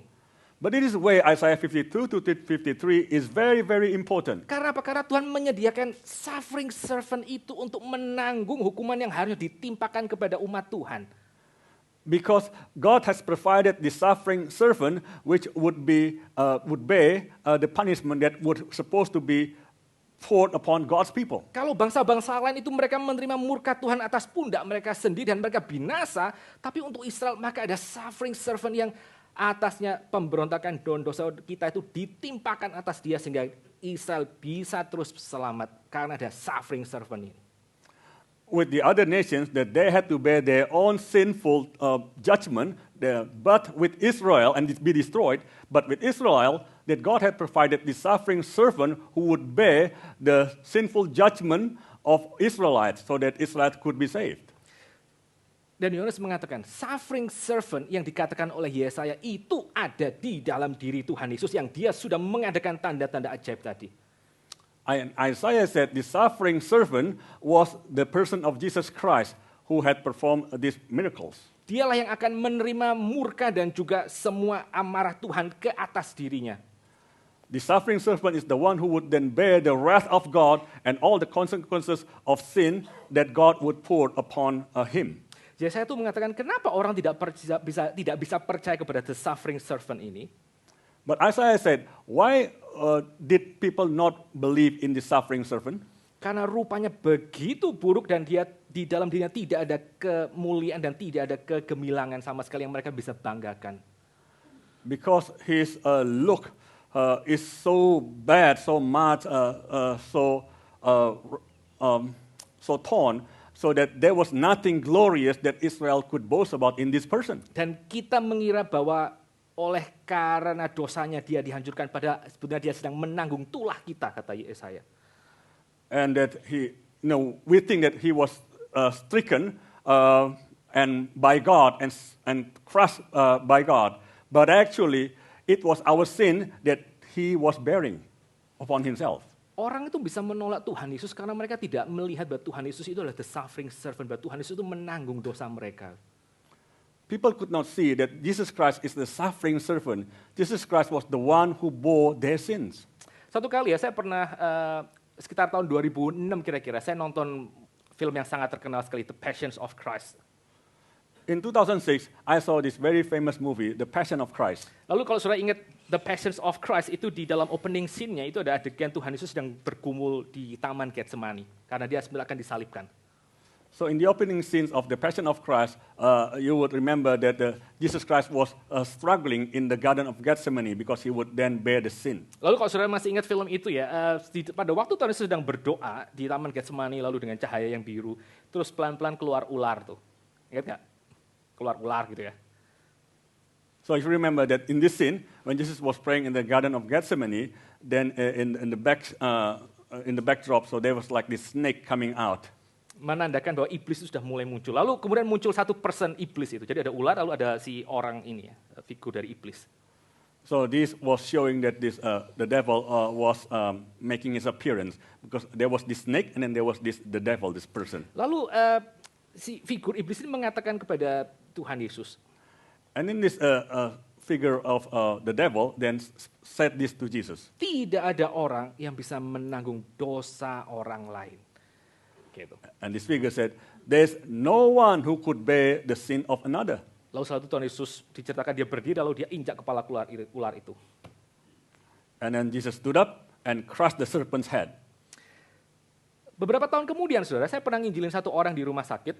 But it is where Isaiah 52 to 53 is very, very important. Karena apa? Karena Tuhan menyediakan suffering servant itu untuk menanggung hukuman yang harus ditimpakan kepada umat Tuhan. Because God has provided the suffering servant which would bear the punishment that would supposed to be poured upon God's people. Kalau bangsa-bangsa lain itu mereka menerima murka Tuhan atas pundak mereka sendiri dan mereka binasa, tapi untuk Israel maka ada suffering servant yang atasnya pemberontakan dan dosa kita itu ditimpakan atas dia sehingga Israel bisa terus selamat karena ada suffering servant ini. With the other nations that they had to bear their own sinful judgment, but with Israel and be destroyed, but with Israel that God had provided the suffering servant who would bear the sinful judgment of Israelites so that Israel could be saved. Dan Yohanes mengatakan, suffering servant yang dikatakan oleh Yesaya itu ada di dalam diri Tuhan Yesus yang dia sudah mengadakan tanda-tanda ajaib tadi. And Isaiah said the suffering servant was the person of Jesus Christ who had performed these miracles. Dialah yang akan menerima murka dan juga semua amarah Tuhan ke atas dirinya. The suffering servant is the one who would then bear the wrath of God and all the consequences of sin that God would pour upon him. Jadi saya tuh mengatakan kenapa orang tidak bisa percaya kepada the suffering servant ini? But Isaiah said, why did people not believe in the suffering servant? Karena rupanya begitu buruk dan dia di dalam dirinya tidak ada kemuliaan dan tidak ada kegemilangan sama sekali yang mereka bisa banggakan. Because his look is so bad, so much, so torn, so that there was nothing glorious that Israel could boast about in this person. Dan kita mengira bahwa oleh karena dosanya dia dihancurkan, padahal sebenarnya dia sedang menanggung tulah kita, kata Yesaya. And that we think that he was stricken and by God and crushed by God, but actually it was our sin that he was bearing upon himself. Orang itu bisa menolak Tuhan Yesus karena mereka tidak melihat bahwa Tuhan Yesus itu adalah the suffering servant, bahwa Tuhan Yesus itu menanggung dosa mereka. People could not see that Jesus Christ is the suffering servant. Jesus Christ was the one who bore their sins. Satu kali ya, saya pernah sekitar tahun 2006 kira-kira, saya nonton film yang sangat terkenal sekali, The Passion of Christ. In 2006, I saw this very famous movie, The Passion of Christ. Lalu kalau saudara ingat The Passion of Christ, itu di dalam opening scene-nya itu ada adegan Tuhan Yesus sedang bergumul di Taman Getsemani karena dia sebenarnya akan disalibkan. So in the opening scenes of The Passion of Christ, you would remember that Jesus Christ was struggling in the Garden of Gethsemane because he would then bear the sin. Lalu kalau saudara masih ingat film itu ya, pada waktu Tuhan Yesus sedang berdoa di Taman Getsemani lalu dengan cahaya yang biru, terus pelan-pelan keluar ular tuh. Ingat nggak? Keluar ular gitu ya. So if you remember that in this scene, when Jesus was praying in the Garden of Gethsemane, then in the backdrop, so there was like this snake coming out. Menandakan bahwa iblis itu sudah mulai muncul. Lalu kemudian muncul satu person iblis itu. Jadi ada ular, lalu ada si orang ini ya, figur dari iblis. So this was showing that the devil was making his appearance because there was this snake and then there was the devil, this person. Lalu si figur iblis ini mengatakan kepada Tuhan Yesus. And then this figure of the devil then said this to Jesus. Tidak ada orang yang bisa menanggung dosa orang lain. Gitu. And this figure said, there's no one who could bear the sin of another. Lalu setelah itu Tuhan Yesus diceritakan dia berdiri lalu dia injak kepala ular itu. And then Jesus stood up and crushed the serpent's head. Beberapa tahun kemudian, saudara, saya pernah nginjilin satu orang di rumah sakit.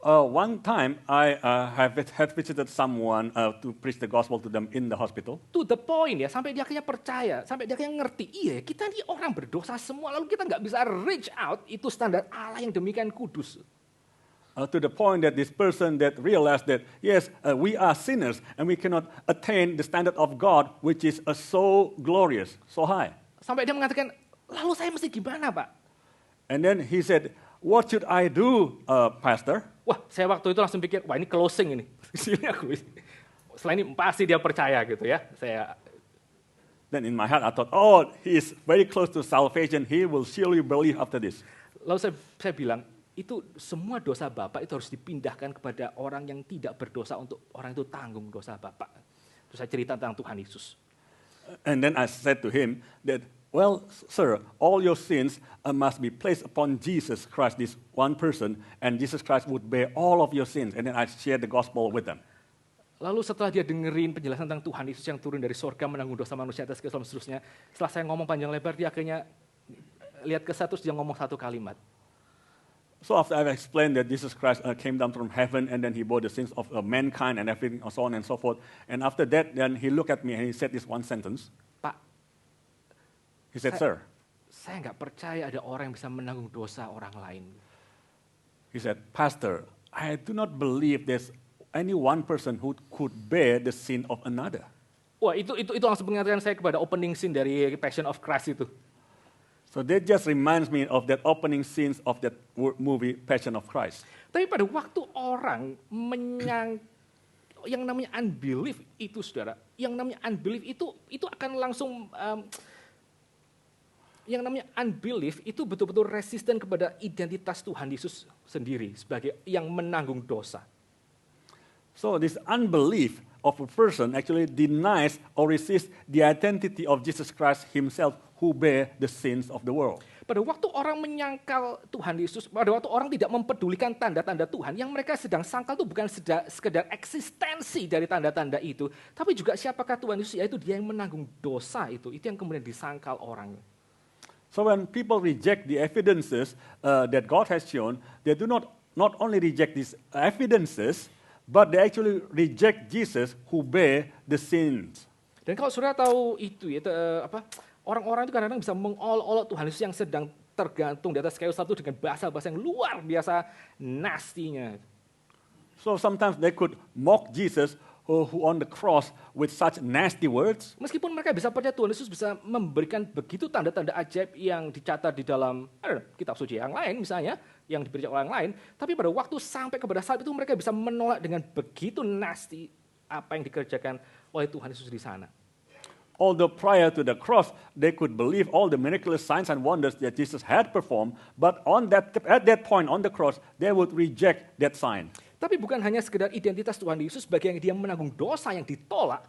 One time, I had visited someone to preach the gospel to them in the hospital. To the point ya, sampai dia akhirnya percaya, sampai dia akhirnya ngerti, iya kita ini orang berdosa semua, lalu kita nggak bisa reach out, itu standar Allah yang demikian kudus. To the point that this person that realized that, yes, we are sinners and we cannot attain the standard of God, which is so glorious, so high. Sampai dia mengatakan, lalu saya mesti gimana Pak? And then he said, what should I do, Pastor? Wah, saya waktu itu langsung pikir, wah ini closing ini. Sini aku. Setelah ini pasti dia percaya gitu ya. Then in my heart I thought, oh, he is very close to salvation. He will surely believe after this. Lalu saya bilang, itu semua dosa Bapak itu harus dipindahkan kepada orang yang tidak berdosa untuk orang itu tanggung dosa Bapak. Terus saya cerita tentang Tuhan Yesus. And then I said to him that, well, sir, all your sins must be placed upon Jesus Christ, this one person, and Jesus Christ would bear all of your sins. And then I shared the gospel with them. Lalu setelah dia dengerin penjelasan tentang Tuhan Yesus yang turun dari sorga menanggung dosa manusia atas kesalahan seterusnya, setelah saya ngomong panjang lebar, dia akhirnya lihat ke saya terus dia ngomong satu kalimat. So after I've explained that Jesus Christ came down from heaven and then he bore the sins of mankind and everything, and so on and so forth, and after that, then he looked at me and he said this one sentence. Pak, he said, sir. Saya nggak percaya ada orang yang bisa menanggung dosa orang lain. He said, Pastor, I do not believe there's any one person who could bear the sin of another. Wah, itu langsung mengingatkan saya kepada opening scene dari Passion of Christ itu. So that just reminds me of that opening scenes of that movie, Passion of Christ. Tapi pada waktu orang yang namanya unbelief itu, saudara, yang namanya unbelief itu akan langsung yang namanya unbelief itu betul-betul resisten kepada identitas Tuhan Yesus sendiri sebagai yang menanggung dosa. So this unbelief of a person actually denies or resists the identity of Jesus Christ himself who bear the sins of the world. Pada waktu orang menyangkal Tuhan Yesus, pada waktu orang tidak mempedulikan tanda-tanda Tuhan, yang mereka sedang sangkal itu bukan sekedar eksistensi dari tanda-tanda itu, tapi juga siapakah Tuhan Yesus, yaitu dia yang menanggung dosa itu yang kemudian disangkal orang. So when people reject the evidences that God has shown, they do not only reject these evidences, but they actually reject Jesus who bear the sins. Dan kalau saudara tahu itu ya, orang-orang itu kadang-kadang bisa mengolok-olok Tuhan Yesus yang sedang tergantung di atas kayu salib dengan bahasa-bahasa yang luar biasa nastinya. So sometimes they could mock Jesus who on the cross with such nasty words. Meskipun mereka bisa percaya Tuhan Yesus bisa memberikan begitu tanda-tanda ajaib yang dicatat di dalam kitab suci yang lain misalnya, yang diberikan orang lain, tapi pada waktu sampai kepada salib itu mereka bisa menolak dengan begitu nasty apa yang dikerjakan oleh Tuhan Yesus di sana. Although prior to the cross, they could believe all the miraculous signs and wonders that Jesus had performed, but at that point on the cross, they would reject that sign. Tapi bukan hanya sekedar identitas Tuhan Yesus bagi yang dia menanggung dosa yang ditolak.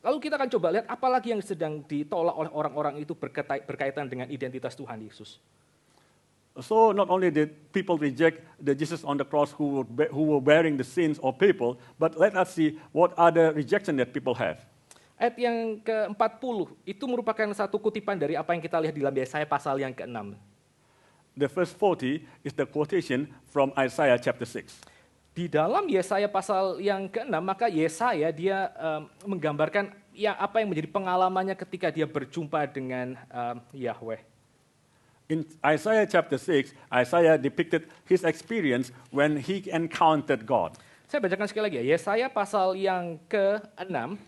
Lalu kita akan coba lihat apalagi yang sedang ditolak oleh orang-orang itu berkaitan dengan identitas Tuhan Yesus. So not only did people reject the Jesus on the cross who were bearing the sins of people, but let us see what other rejection that people have. Ayat yang ke-40 itu merupakan satu kutipan dari apa yang kita lihat di dalam Yesaya pasal yang ke-6. The verse 40 is the quotation from Isaiah chapter 6. Di dalam Yesaya pasal yang ke-6, maka Yesaya dia menggambarkan ya apa yang menjadi pengalamannya ketika dia berjumpa dengan Yahweh. In Isaiah chapter 6, Isaiah depicted his experience when he encountered God. Saya bacakan sekali lagi ya, Yesaya pasal yang ke-6.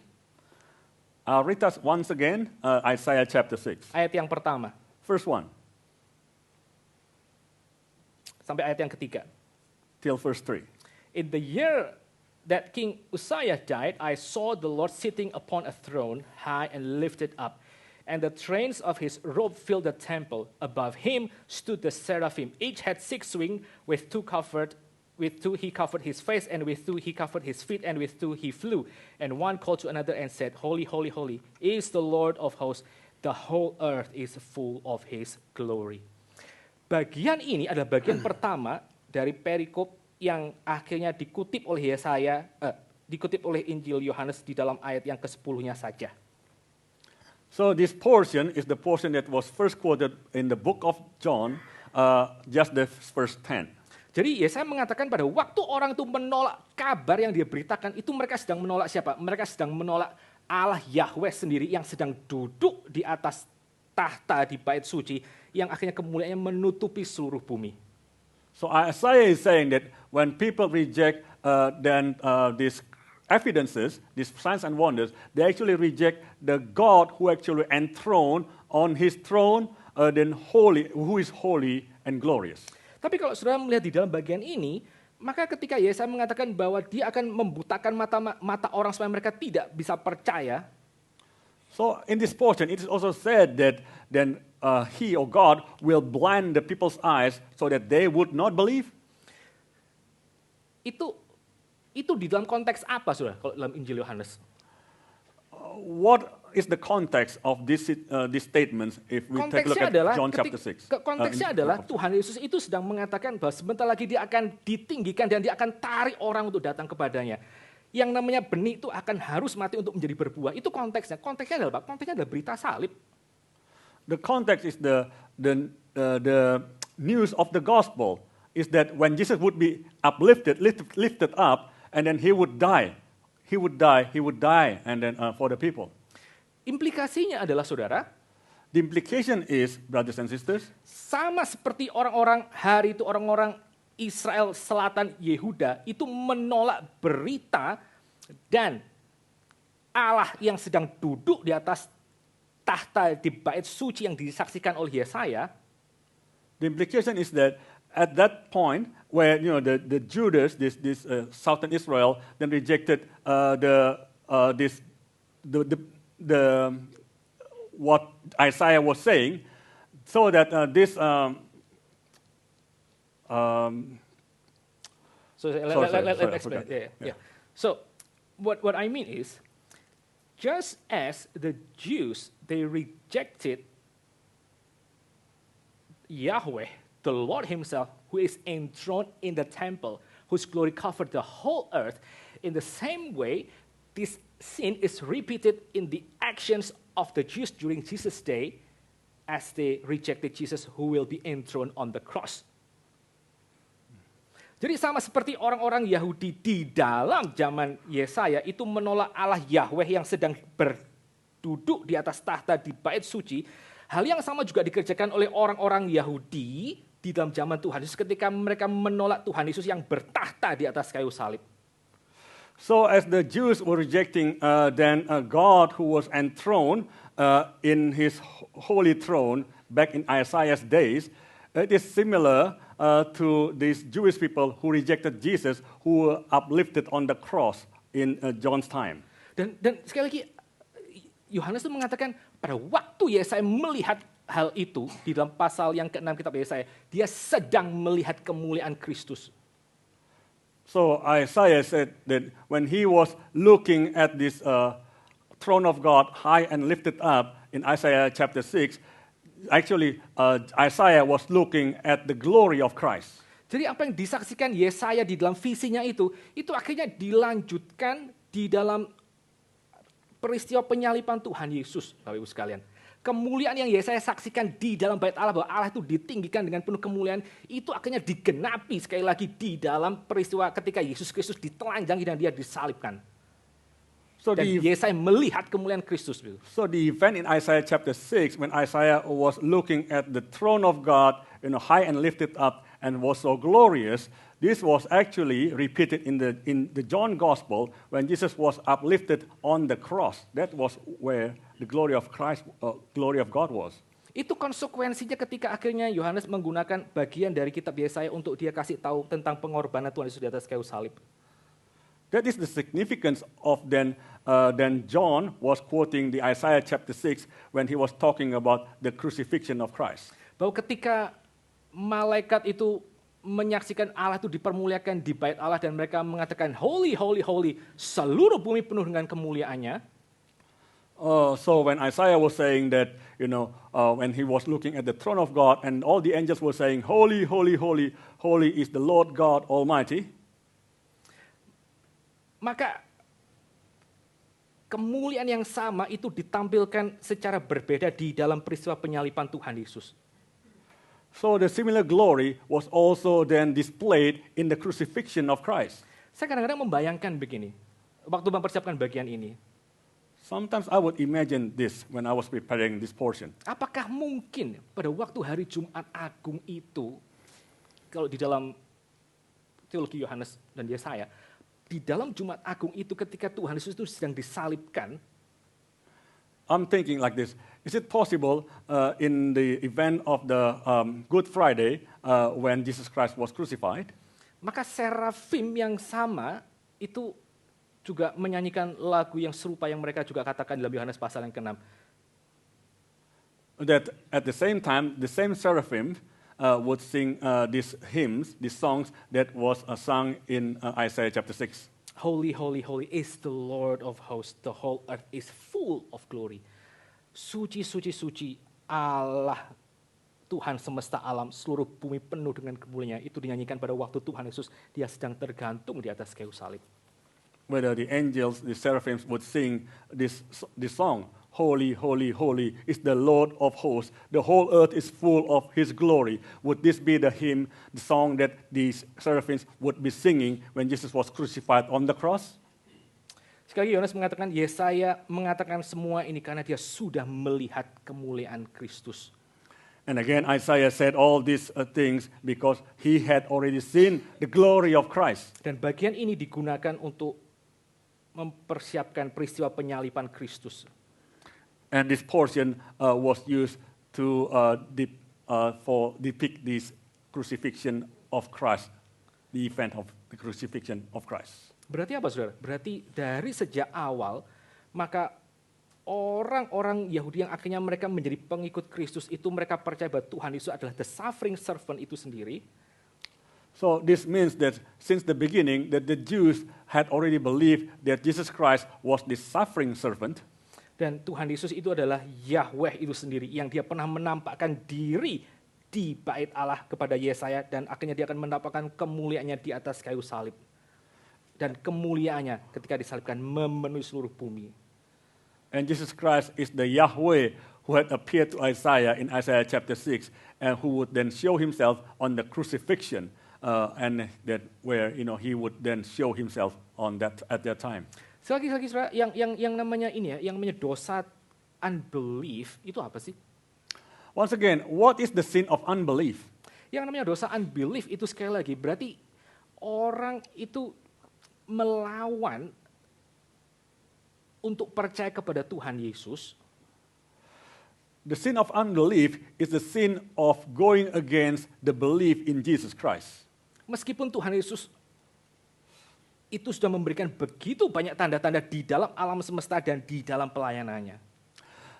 I'll read us once again, Isaiah chapter 6. Ayat yang pertama. First 1. Sampai ayat yang ketiga. Till verse 3. In the year that King Uzziah died, I saw the Lord sitting upon a throne, high and lifted up, and the trains of his robe filled the temple. Above him stood the seraphim. Each had 6 wings, with two he covered his face, and with 2 he covered his feet, and with 2 he flew. And one called to another and said, Holy, holy, holy is the Lord of hosts. The whole earth is full of his glory. Bagian ini adalah bagian pertama dari perikop yang akhirnya dikutip oleh Yesaya, dikutip oleh Injil Yohanes di dalam ayat yang ke-10-nya saja. So this portion is the portion that was first quoted in the book of John, just the verse 10. Jadi Yesaya mengatakan pada waktu orang itu menolak kabar yang dia beritakan, itu mereka sedang menolak siapa? Mereka sedang menolak Allah Yahweh sendiri yang sedang duduk di atas tahta di bait suci, yang akhirnya kemuliaannya menutupi seluruh bumi. So Isaiah is saying that when people reject these evidences, these signs and wonders, they actually reject the God who actually enthroned on his throne, who is holy and glorious. Tapi kalau saudara melihat di dalam bagian ini, maka ketika Yesaya mengatakan bahwa dia akan membutakan mata orang supaya mereka tidak bisa percaya. So in this portion, it is also said that then he or God will blind the people's eyes so that they would not believe. Itu di dalam konteks apa, saudara? Kalau dalam Injil Yohanes? What is the context of these statements if we take a look at John chapter 6? Konteksnya adalah Tuhan Yesus itu sedang mengatakan bahwa sebentar lagi dia akan ditinggikan dan dia akan tarik orang untuk datang kepadanya. Yang namanya benih itu akan harus mati untuk menjadi berbuah. Itu konteksnya. Konteksnya adalah apa? Konteksnya adalah berita salib. The context is the news of the gospel is that when Jesus would be lifted up, and then he would die, and then for the people. Implikasinya adalah, saudara, the implication is, brothers and sisters, sama seperti orang-orang hari itu, orang-orang Israel Selatan Yehuda itu menolak berita dan Allah yang sedang duduk di atas tahta di bait suci yang disaksikan oleh Yesaya. The implication is that at that point where the Judas, this southern Israel, then rejected what Isaiah was saying, so that let's explain. Yeah. So what I mean is, just as the Jews, they rejected Yahweh, the Lord himself, who is enthroned in the temple, whose glory covered the whole earth, in the same way, this sin is repeated in the actions of the Jews during Jesus' day, as they rejected Jesus who will be enthroned on the cross. Jadi sama seperti orang-orang Yahudi di dalam zaman Yesaya itu menolak Allah Yahweh yang sedang berduduk di atas tahta di bait suci, hal yang sama juga dikerjakan oleh orang-orang Yahudi di dalam zaman Tuhan Yesus ketika mereka menolak Tuhan Yesus yang bertahta di atas kayu salib. So as the Jews were rejecting God who was enthroned in his holy throne back in Isaiah's days, it is similar to these Jewish people who rejected Jesus who were uplifted on the cross in John's time. Dan sekali lagi Yohanes itu mengatakan pada waktu Yesaya melihat hal itu di dalam pasal yang ke-6 kitab Yesaya, dia sedang melihat kemuliaan Kristus. So Isaiah said that when he was looking at this throne of God high and lifted up in Isaiah chapter 6, actually Isaiah was looking at the glory of Christ. Jadi apa yang disaksikan Yesaya di dalam visinya itu akhirnya dilanjutkan di dalam peristiwa penyaliban Tuhan Yesus, Bapak Ibu sekalian. Kemuliaan yang Yesaya saksikan di dalam bait Allah, bahwa Allah itu ditinggikan dengan penuh kemuliaan, itu akhirnya digenapi sekali lagi di dalam peristiwa ketika Yesus Kristus ditelanjangi dan dia disalibkan. So Dan Yesaya melihat kemuliaan Kristus. So the event in Isaiah chapter 6, when Isaiah was looking at the throne of God, high and lifted up, and was so glorious, this was actually repeated in the John Gospel when Jesus was uplifted on the cross. That was where the glory of Christ, glory of God was. Itu konsekuensinya ketika akhirnya Yohanes menggunakan bagian dari kitab Yesaya untuk dia kasih tahu tentang pengorbanan Tuhan Yesus di atas kayu salib. That is the significance of then John was quoting the Isaiah chapter 6 when he was talking about the crucifixion of Christ. Bahwa ketika malaikat itu menyaksikan Allah itu dipermuliakan di bait Allah dan mereka mengatakan holy, holy, holy, seluruh bumi penuh dengan kemuliaannya. So when Isaiah was saying that, when he was looking at the throne of God and all the angels were saying, holy, holy, holy, holy is the Lord God Almighty. Maka kemuliaan yang sama itu ditampilkan secara berbeda di dalam peristiwa penyaliban Tuhan Yesus. So the similar glory was also then displayed in the crucifixion of Christ. Saya kadang-kadang membayangkan begini, waktu mempersiapkan bagian ini. Sometimes I would imagine this when I was preparing this portion. Apakah mungkin pada waktu hari Jumat Agung itu, kalau di dalam teologi Yohanes dan Yesaya, di dalam Jumat Agung itu ketika Tuhan Yesus itu sedang disalibkan, I'm thinking like this. Is it possible in the event of the Good Friday when Jesus Christ was crucified? Maka serafim yang sama itu juga menyanyikan lagu yang serupa yang mereka juga katakan dalam Yohanes pasal yang ke-6. That at the same time, the same seraphim would sing these hymns, these songs that was sung in Isaiah chapter 6. Holy, holy, holy is the Lord of hosts. The whole earth is full of glory. Suci, suci, suci Allah Tuhan semesta alam, seluruh bumi penuh dengan kemuliaan. Itu dinyanyikan pada waktu Tuhan Yesus dia sedang tergantung di atas kayu salib. Whether the angels, the seraphims would sing this song, holy, holy, holy is the Lord of hosts. The whole earth is full of his glory. Would this be the hymn, the song that these seraphims would be singing when Jesus was crucified on the cross? Sekali lagi Yohanes mengatakan, Yesaya mengatakan semua ini karena dia sudah melihat kemuliaan Kristus. And again, Isaiah said all these things because he had already seen the glory of Christ. Dan bagian ini digunakan untuk mempersiapkan peristiwa penyaliban Kristus. And this portion was used to depict this crucifixion of Christ, the event of the crucifixion of Christ. Berarti apa, saudara? Berarti dari sejak awal, maka orang-orang Yahudi yang akhirnya mereka menjadi pengikut Kristus itu mereka percaya bahwa Tuhan Yesus adalah the suffering servant itu sendiri. So this means that since the beginning that the Jews had already believed that Jesus Christ was the suffering servant. Dan Tuhan Yesus itu adalah Yahweh itu sendiri yang dia pernah menampakkan diri di bait Allah kepada Yesaya dan akhirnya dia akan menampakkan kemuliaannya di atas kayu salib. Dan kemuliaannya ketika disalibkan memenuhi seluruh bumi. And Jesus Christ is the Yahweh who had appeared to Isaiah in Isaiah chapter 6 and who would then show himself on the crucifixion and that where he would then show himself on that at that time. Sekali lagi saudara, yang namanya ini ya, yang namanya dosa unbelief itu apa sih? Once again, what is the sin of unbelief? Yang namanya dosa unbelief itu sekali lagi berarti orang itu melawan untuk percaya kepada Tuhan Yesus. The sin of unbelief is the sin of going against the belief in Jesus Christ. Meskipun Tuhan Yesus itu sudah memberikan begitu banyak tanda-tanda di dalam alam semesta dan di dalam pelayanannya.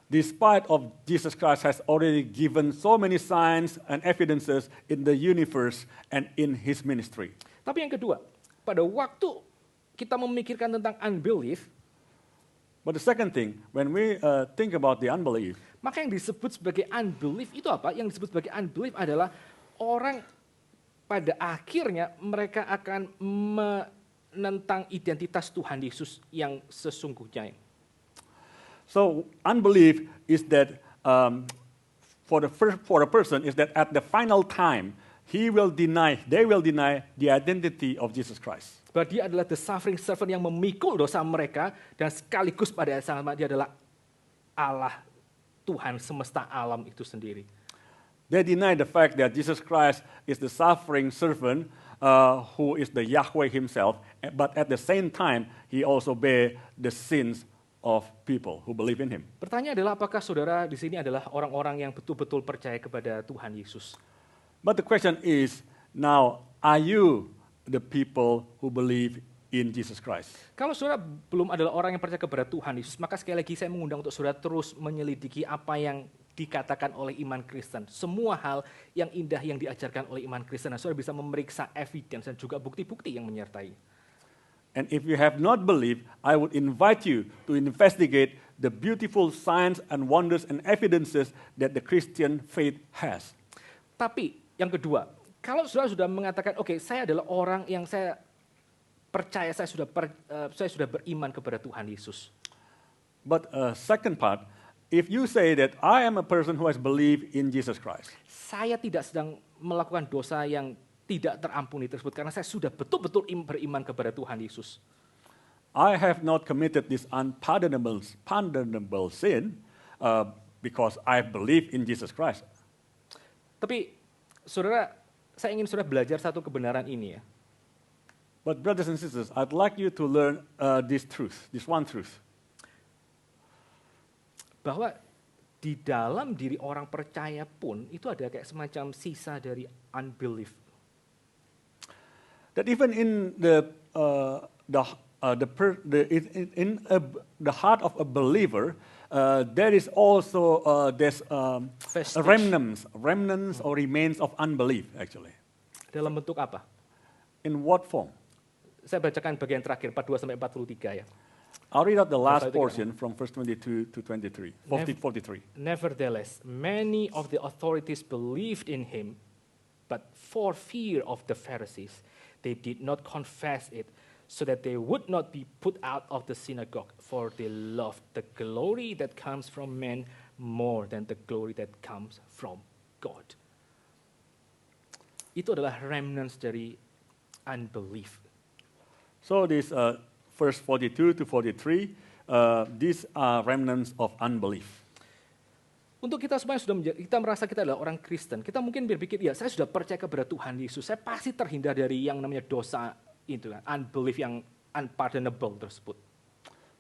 Despite of Jesus Christ has already given so many signs and evidences in the universe and in his ministry. Tapi yang kedua, pada waktu kita memikirkan tentang unbelief, But the second thing, when we think about the unbelief, maka yang disebut sebagai unbelief itu apa? Yang disebut sebagai unbelief adalah orang pada akhirnya mereka akan menentang identitas Tuhan Yesus yang sesungguhnya. so unbelief is that for a person is that at the final time they will deny the identity of Jesus Christ. Bahwa dia adalah the suffering servant yang memikul dosa mereka dan sekaligus pada saat sama dia adalah Allah Tuhan semesta alam itu sendiri. They deny the fact that Jesus Christ is the suffering servant who is the Yahweh himself, but at the same time he also bear the sins of people who believe in him. Pertanyaan adalah apakah saudara di sini adalah orang-orang yang betul-betul percaya kepada Tuhan Yesus? But the question is now, are you the people who believe in Jesus Christ? Kalau saudara belum adalah orang yang percaya kepada Tuhan Yesus, maka sekali lagi saya mengundang untuk saudara terus menyelidiki apa yang dikatakan oleh iman Kristen. Semua hal yang indah yang diajarkan oleh iman Kristen. Dan saudara bisa memeriksa evidence dan juga bukti-bukti yang menyertai. And if you have not believed, I would invite you to investigate the beautiful signs and wonders and evidences that the Christian faith has. Tapi yang kedua, kalau saudara sudah mengatakan, oke, saya adalah orang yang saya percaya, saya sudah beriman kepada Tuhan Yesus. But second part, if you say that I am a person who has believed in Jesus Christ, Saya tidak sedang melakukan dosa yang tidak terampuni tersebut karena saya sudah betul-betul beriman kepada Tuhan Yesus. I have not committed this unpardonable sin because I believe in Jesus Christ. Tapi saudara, saya ingin saudara belajar satu kebenaran ini ya. But brothers and sisters, I'd like you to learn this one truth. Bahwa di dalam diri orang percaya pun itu ada kayak semacam sisa dari unbelief. That even in the heart of a believer, there is also remnants or remains of unbelief. Actually, Dalam bentuk apa? in what form? Saya bacakan bagian terakhir 42 sampai 43 ya. I'll read out the last Verse 33. portion from verse 22 to 23, 43. Nevertheless, many of the authorities believed in him, but for fear of the Pharisees, they did not confess it, so that they would not be put out of the synagogue, for they loved the glory that comes from men more than the glory that comes from God. Itu adalah remnants dari unbelief. So this verse 42 to 43, these are remnants of unbelief. Untuk kita semua yang sudah kita merasa kita adalah orang Kristen, kita mungkin berpikir, ya saya sudah percaya kepada Tuhan Yesus, saya pasti terhindar dari yang namanya dosa itu kan, unbelief yang unpardonable tersebut.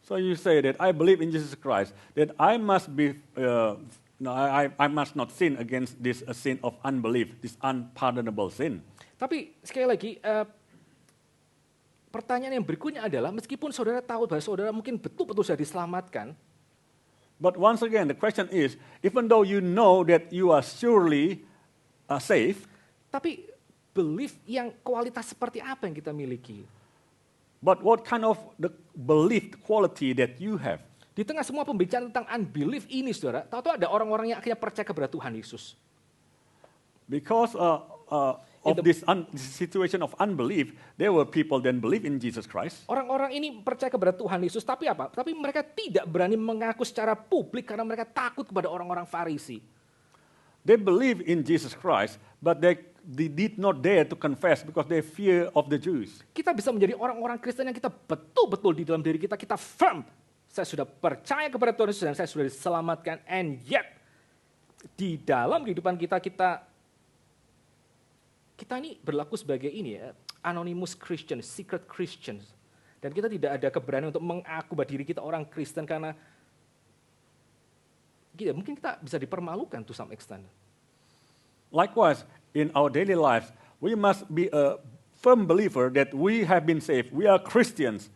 So you say that I believe in Jesus Christ, that I must be, I must not sin against this sin of unbelief, this unpardonable sin. Tapi sekali lagi, pertanyaan yang berikutnya adalah, meskipun saudara tahu bahwa saudara mungkin betul-betul sudah diselamatkan, But once again, the question is, even though you know that you are surely safe, tapi belief yang kualitas seperti apa yang kita miliki? but what kind of the belief quality that you have? Di tengah semua pembicaraan tentang unbelief ini, saudara, tahu-tahu ada orang-orang yang akhirnya percaya kepada Tuhan Yesus. Because of this situation of unbelief, there were people then believe in Jesus Christ. Orang-orang ini percaya kepada Tuhan Yesus, tapi apa? Tapi mereka tidak berani mengaku secara publik karena mereka takut kepada orang-orang Farisi. They believe in Jesus Christ, but they did not dare to confess because they fear of the Jews. Kita bisa menjadi orang-orang Kristen yang kita betul-betul di dalam diri kita firm. Saya sudah percaya kepada Tuhan Yesus dan saya sudah diselamatkan. And yet, di dalam kehidupan kita ini berlaku sebagai ini ya, anonymous Christian, secret Christians. Dan kita tidak ada keberanian untuk mengaku bahwa diri kita orang Kristen karena mungkin kita bisa dipermalukan to some extent. Likewise, in our daily lives, we must be firm believer that we have been saved, we are Christians,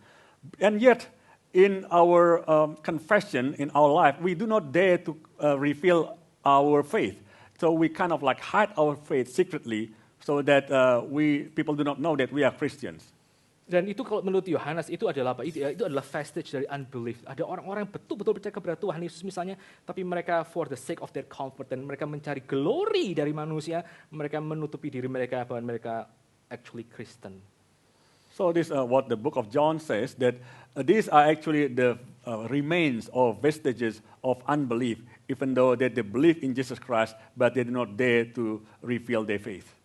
and yet in our confession, in our life, we do not dare to reveal our faith. So we kind of like hide our faith secretly so that people do not know that we are Christians. Dan itu kalau menurut Yohanes itu adalah apa? Itu adalah vestige dari unbelief. Ada orang-orang yang betul-betul percaya kepada Tuhan Yesus misalnya, tapi mereka for the sake of their comfort dan mereka mencari glory dari manusia, mereka menutupi diri mereka bahwa mereka actually Kristen. So this is what the book of John says, that these are actually the remains or vestiges of unbelief, even though that they believe in Jesus Christ, but they do not dare to reveal their faith.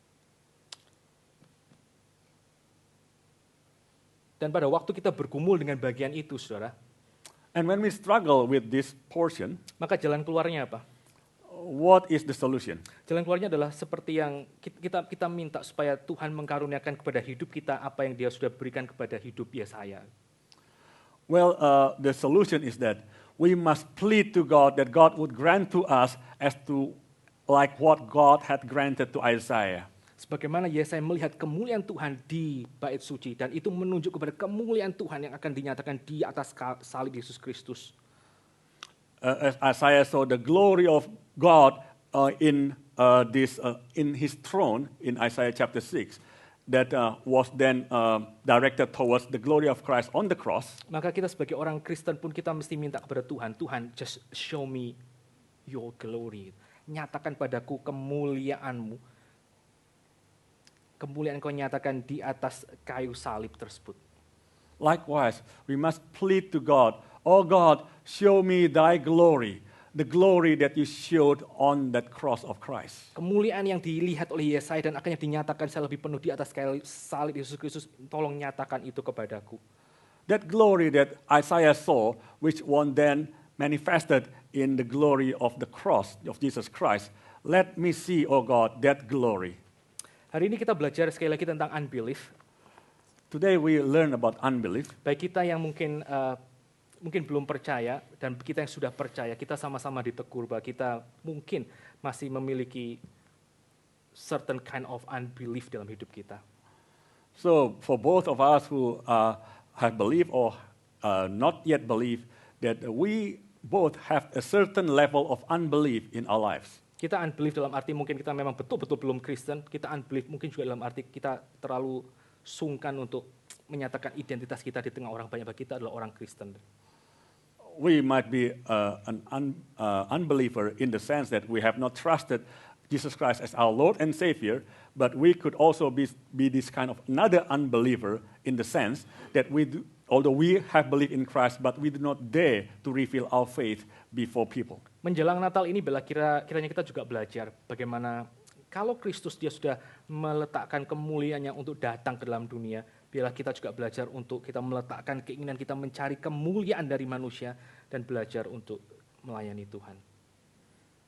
Dan pada waktu kita bergumul dengan bagian itu, saudara, And when we struggle with this portion, maka jalan keluarnya apa? what is the solution? Jalan keluarnya adalah seperti yang kita minta supaya Tuhan mengkaruniakan kepada hidup kita apa yang Dia sudah berikan kepada hidup Yesaya. Well, the solution is that we must plead to God that God would grant to us as to like what God had granted to Isaiah. Sebagaimana Yesaya melihat kemuliaan Tuhan di bait suci dan itu menunjuk kepada kemuliaan Tuhan yang akan dinyatakan di atas salib Yesus Kristus. As Isaiah saw the glory of God in His throne in Isaiah chapter 6, that was then directed towards the glory of Christ on the cross. Maka kita sebagai orang Kristen pun kita mesti minta kepada Tuhan, Tuhan just show me your glory. Nyatakan padaku kemuliaan-Mu. Kemuliaan Kau nyatakan di atas kayu salib tersebut. Likewise, we must plead to God, oh God, show me Thy glory, the glory that You showed on that cross of Christ. Kemuliaan yang dilihat oleh Yesaya dan akhirnya dinyatakan saya lebih penuh di atas kayu salib Yesus Kristus, tolong nyatakan itu kepadaku. That glory that Isaiah saw, which one then manifested in the glory of the cross of Jesus Christ, let me see, oh God, that glory. Hari ini kita belajar sekali lagi tentang unbelief. Today we learn about unbelief. Baik kita yang mungkin belum percaya dan kita yang sudah percaya, kita sama-sama ditegur bahwa kita mungkin masih memiliki certain kind of unbelief dalam hidup kita. So for both of us who have believed or not yet believe, that we both have a certain level of unbelief in our lives. Kita unbelief dalam arti mungkin kita memang betul-betul belum Kristen, kita unbelief mungkin juga dalam arti kita terlalu sungkan untuk menyatakan identitas kita di tengah orang banyak, bahwa kita adalah orang Kristen. We might be an unbeliever in the sense that we have not trusted Jesus Christ as our Lord and Savior, but we could also be this kind of another unbeliever in the sense that although we have believed in Christ, but we do not dare to reveal our faith before people. Menjelang Natal ini kiranya kita juga belajar bagaimana kalau Kristus Dia sudah meletakkan kemuliaannya untuk datang ke dalam dunia, biarlah kita juga belajar untuk kita meletakkan keinginan kita mencari kemuliaan dari manusia dan belajar untuk melayani Tuhan.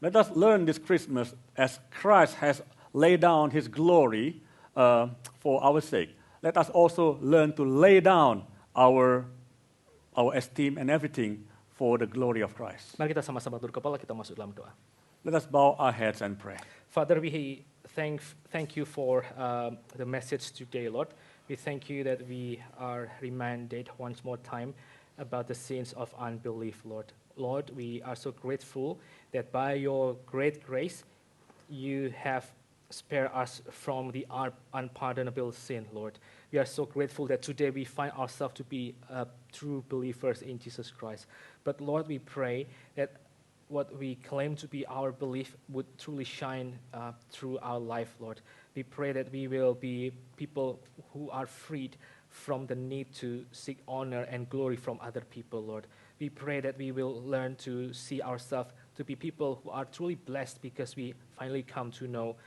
Let us learn this Christmas as Christ has laid down His glory for our sake. Let us also learn to lay down our esteem and everything for the glory of Christ. Mari kita sama-sama tunduk kepala, kita masuk dalam doa. Let us bow our heads and pray. Father, we thank you for the message today, Lord. We thank you that we are reminded once more time about the sins of unbelief, Lord. Lord, we are so grateful that by your great grace, you have spared us from the unpardonable sin, Lord. We are so grateful that today we find ourselves to be true believers in Jesus Christ. But Lord, we pray that what we claim to be our belief would truly shine through our life, Lord. We pray that we will be people who are freed from the need to seek honor and glory from other people, Lord. We pray that we will learn to see ourselves to be people who are truly blessed because we finally come to know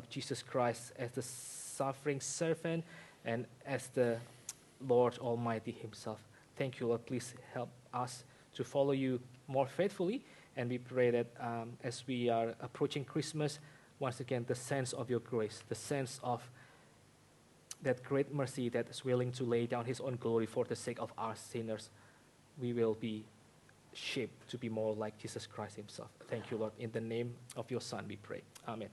Jesus Christ as the suffering servant and as the Lord Almighty Himself. Thank you, Lord. Please help us to follow you more faithfully. And we pray that as we are approaching Christmas, once again, the sense of your grace, the sense of that great mercy that is willing to lay down His own glory for the sake of our sinners, we will be shaped to be more like Jesus Christ Himself. Thank you, Lord. In the name of your Son, we pray. Amen.